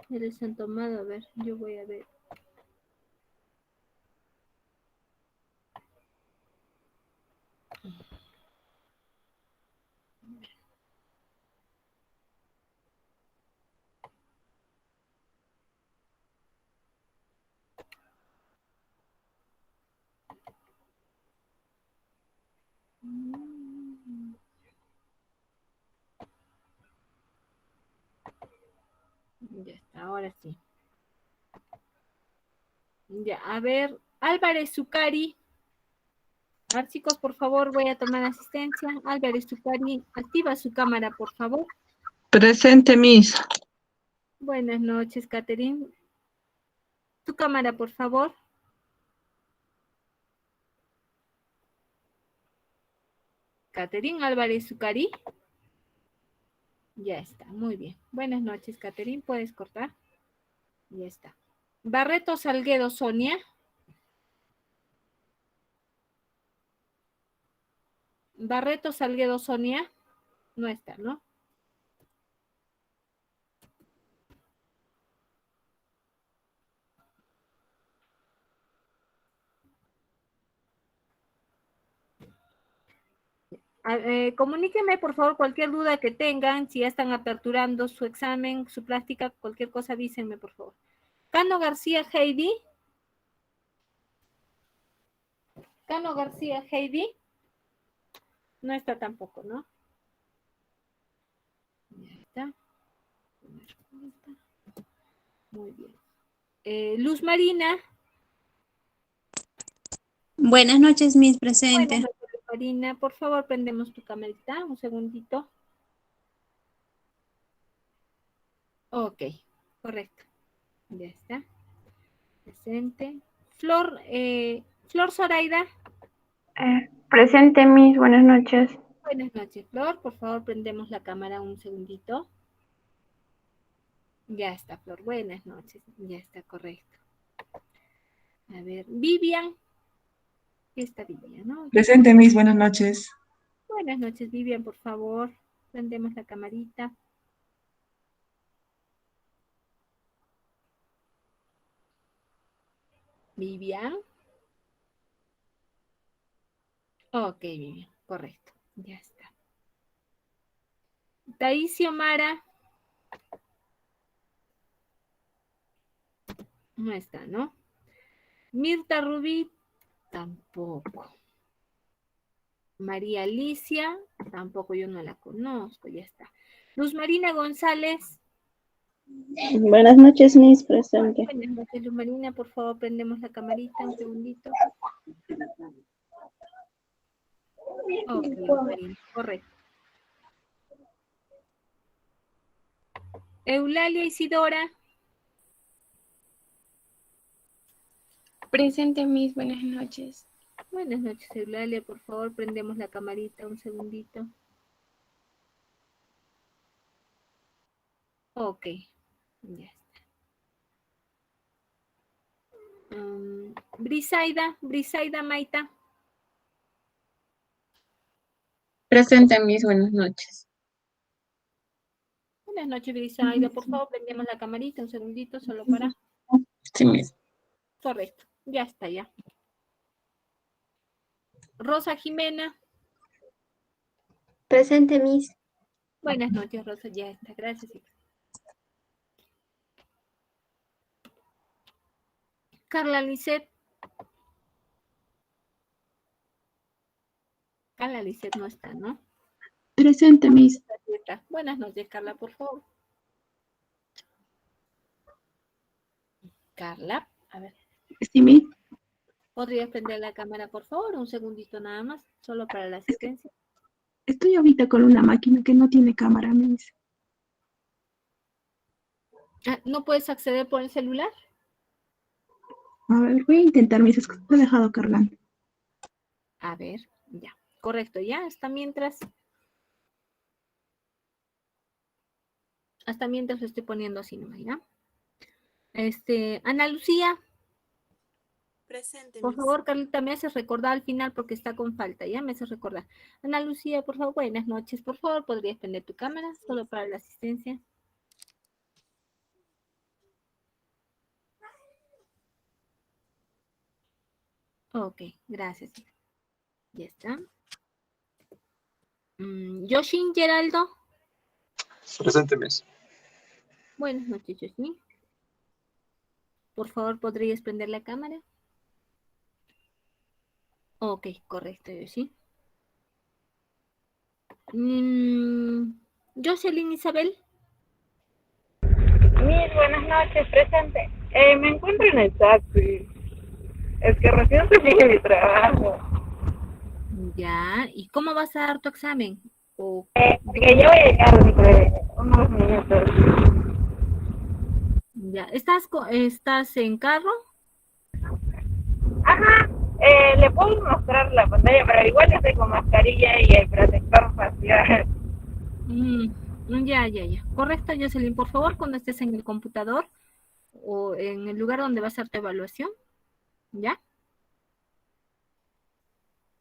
Les han tomado, a ver, yo voy a ver. Ya está, ahora sí. Ya, a ver, Álvarez Zucari. A ver, chicos, por favor, voy a tomar asistencia. Álvarez Zucari, activa su cámara, por favor. Presente, Miss. Buenas noches, Catherine. Tu cámara, por favor. Catherine Álvarez Zucari. Ya está, muy bien. Buenas noches, Catherine. ¿Puedes cortar? Ya está. Barreto Salguedo Sonia. Barreto Salguedo Sonia. No está, ¿no? Comuníquenme, por favor, cualquier duda que tengan, si ya están aperturando su examen, su práctica, cualquier cosa, avísenme, por favor. Cano García Heidi. Cano García Heidi. No está tampoco, ¿no? Ya está. Muy bien. Luz Marina. Buenas noches, Miss, Buenas presente. noches, Luz Marina. Por favor, prendemos tu camarita. Un segundito. Ok, correcto. Ya está. Presente. Flor, Flor Zoraida. Presente, Miss. Buenas noches. Buenas noches, Flor. Por favor, prendemos la cámara un segundito. Ya está, Flor. Buenas noches. Ya está, correcto. A ver, Vivian. Está Vivian, ¿no? Presente, Miss. Buenas noches. Buenas noches, Vivian, por favor. Prendemos la camarita. Vivian. Ok, Vivian, correcto. Ya está. Taisio Mara. No está, ¿no? Mirta Rubí. Tampoco. María Alicia. Tampoco, yo no la conozco. Ya está. Luz Marina González. Buenas noches, Miss, presente. Buenas noches, Luz Marina. Por favor, prendemos la camarita un segundito. Ok, Luz Marina, correcto. Eulalia Isidora. Presente, Miss, buenas noches. Buenas noches, Eulalia. Por favor, prendemos la camarita un segundito. Ok, ya está. Brisaida Maita. Presente, Miss, buenas noches. Buenas noches, Brisaida. Por favor, prendemos la camarita un segundito, solo para... Sí, Miss. Correcto, ya está, ya. Rosa Jimena. Presente, Miss. Buenas noches, Rosa, ya está. Gracias. Carla Lisset. Carla Lisset no está, ¿no? Presente, Miss. Buenas noches, Carla, por favor. Carla, a ver, Sí, Miss. ¿podrías prender la cámara, por favor? Un segundito nada más, solo para la asistencia. Estoy ahorita con una máquina que no tiene cámara, Miss. Ah, ¿no puedes acceder por el celular? A ver, voy a intentar, Miss. Es que lo he dejado cargando. A ver, ya. Correcto, ya. Hasta mientras lo estoy poniendo así nomás, ¿ya? Ana Lucía, Presente, por Miss. favor, Carlita, me haces recordar al final porque está con falta, ¿ya? Me haces recordar. Ana Lucía, por favor, buenas noches. Por favor, ¿podrías prender tu cámara solo para la asistencia? Ok, gracias. Ya está. Yoshin Geraldo. Presente, Miss. Buenas noches, Yoshin. Por favor, ¿podrías prender la cámara? Ok, correcto, Yoshin. Jocelyn Isabel. Miss, buenas noches, presente. Me encuentro en el taxi. Es que recién salí de mi trabajo. Ya, ¿y cómo vas a dar tu examen? O, Que ya voy a llegar dentro de unos minutos. ya, ¿estás en carro? Ajá, le puedo mostrar la pantalla, pero igual estoy con mascarilla y el protector facial. Ya. Correcto, Jocelyn, por favor, cuando estés en el computador o en el lugar donde va a hacer tu evaluación, ¿ya?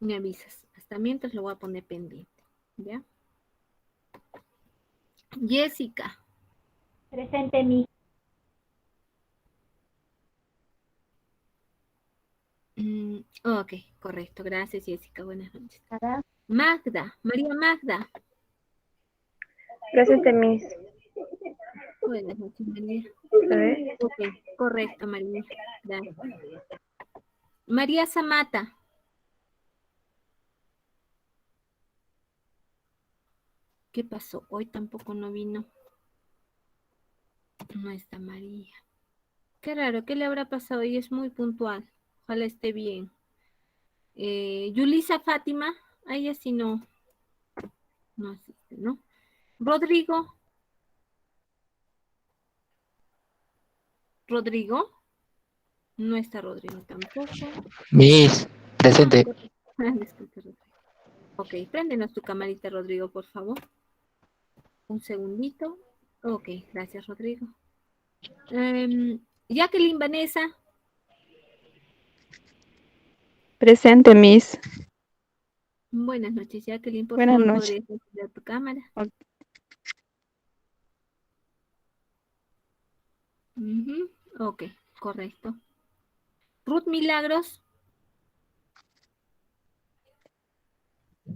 Me avisas. Hasta mientras lo voy a poner pendiente, ¿ya? Jessica. Presente, Miss. Ok, correcto. Gracias, Jessica. Buenas noches. Magda, María Magda. Presente, Miss. Buenas noches, María. A ver. Ok, correcto, María. Gracias. María Zamata. ¿Qué pasó? Hoy tampoco no vino. No está María. Qué raro, ¿qué le habrá pasado? Ella es muy puntual. Ojalá esté bien. Yulisa Fátima. A ella sí no asiste, ¿no? Rodrigo. ¿Rodrigo? No está Rodrigo tampoco. Miss, presente. Disculpe, Rodrigo. Ok, préndenos tu camarita, Rodrigo, por favor. Un segundito. Ok, gracias, Rodrigo. Jacqueline Vanessa. Presente, Miss. Buenas noches, Jacqueline. Por Buenas favor, noches. ¿podrías encender tu cámara? Ok. Ok, correcto. Ruth Milagros.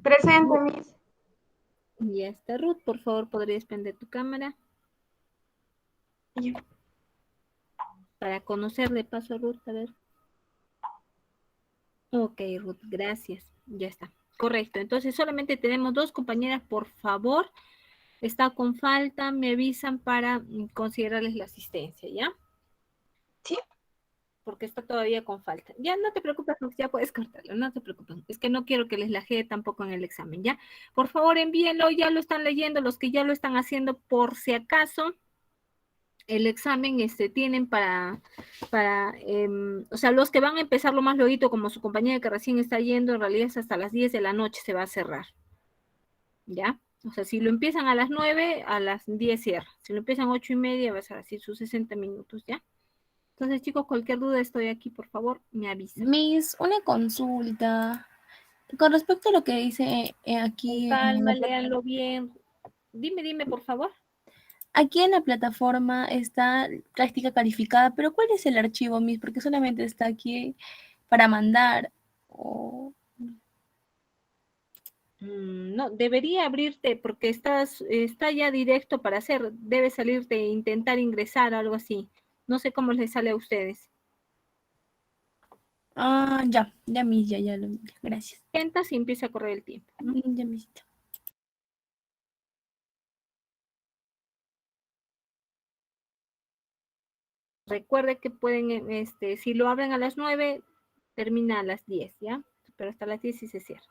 Presente, Miss. Ya está, Ruth. Por favor, ¿podrías prender tu cámara? Ya. Para conocer de paso a Ruth, a ver. Ok, Ruth, gracias. Ya está. Correcto. Entonces, solamente tenemos 2 compañeras, por favor. Está con falta, me avisan para considerarles la asistencia, ¿ya? Sí. Porque está todavía con falta. Ya no te preocupes, Luz, ya puedes cortarlo, no te preocupes. Es que no quiero que les lajee tampoco en el examen, ¿ya? Por favor, envíenlo, ya lo están leyendo, los que ya lo están haciendo por si acaso. El examen tienen o sea, los que van a empezar lo más luego, como su compañera que recién está yendo, en realidad es hasta las 10 de la noche se va a cerrar, ¿ya? O sea, si lo empiezan a las 9, a las 10 cierra. Si lo empiezan a 8:30, va a ser así sus 60 minutos, ¿ya? Entonces, chicos, cualquier duda estoy aquí, por favor, me avisan. Miss, una consulta. Con respecto a lo que dice aquí Con calma, en la léanlo bien. Dime, por favor. aquí en la plataforma está práctica calificada, pero ¿cuál es el archivo, Miss? Porque solamente está aquí para mandar. No, debería abrirte porque está ya directo para hacer. Debe salirte e intentar ingresar, algo así. No sé cómo les sale a ustedes. Ah, ya, Miss, ya lo vi. Gracias. Sientas y empieza a correr el tiempo. Ya, Miss. Recuerde que pueden, si lo abren a las 9, termina a las 10, ¿ya? Pero hasta las 10 sí se cierra.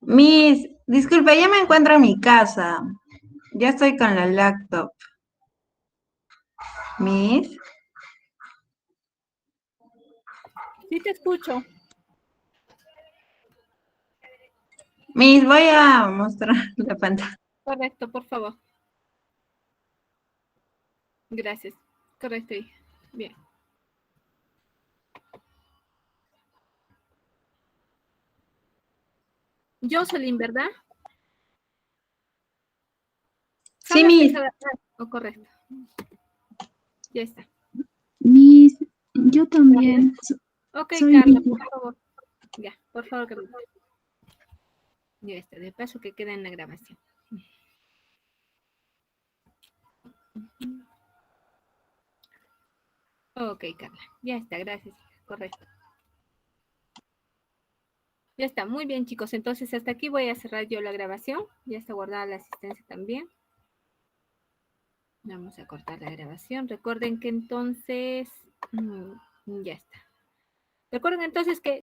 Miss, disculpe, ya me encuentro en mi casa. Ya estoy con la laptop. Miss, Sí te escucho. Miss, voy a mostrar la pantalla. Correcto, por favor. Gracias. Correcto, hija. Bien. Jocelyn, ¿verdad? Sí, Sala Miss. César. Oh, correcto. Ya está. Miss, yo también. Ok, Soy Carla, Vicky. por favor. Ya, por favor, Carla. Ya está, de paso que queda en la grabación. Ok, Carla. Ya está, gracias. Correcto. Ya está, muy bien, chicos. Entonces, hasta aquí voy a cerrar yo la grabación. Ya está guardada la asistencia también. Vamos a cortar la grabación. Recuerden que entonces... ya está. Recuerden entonces que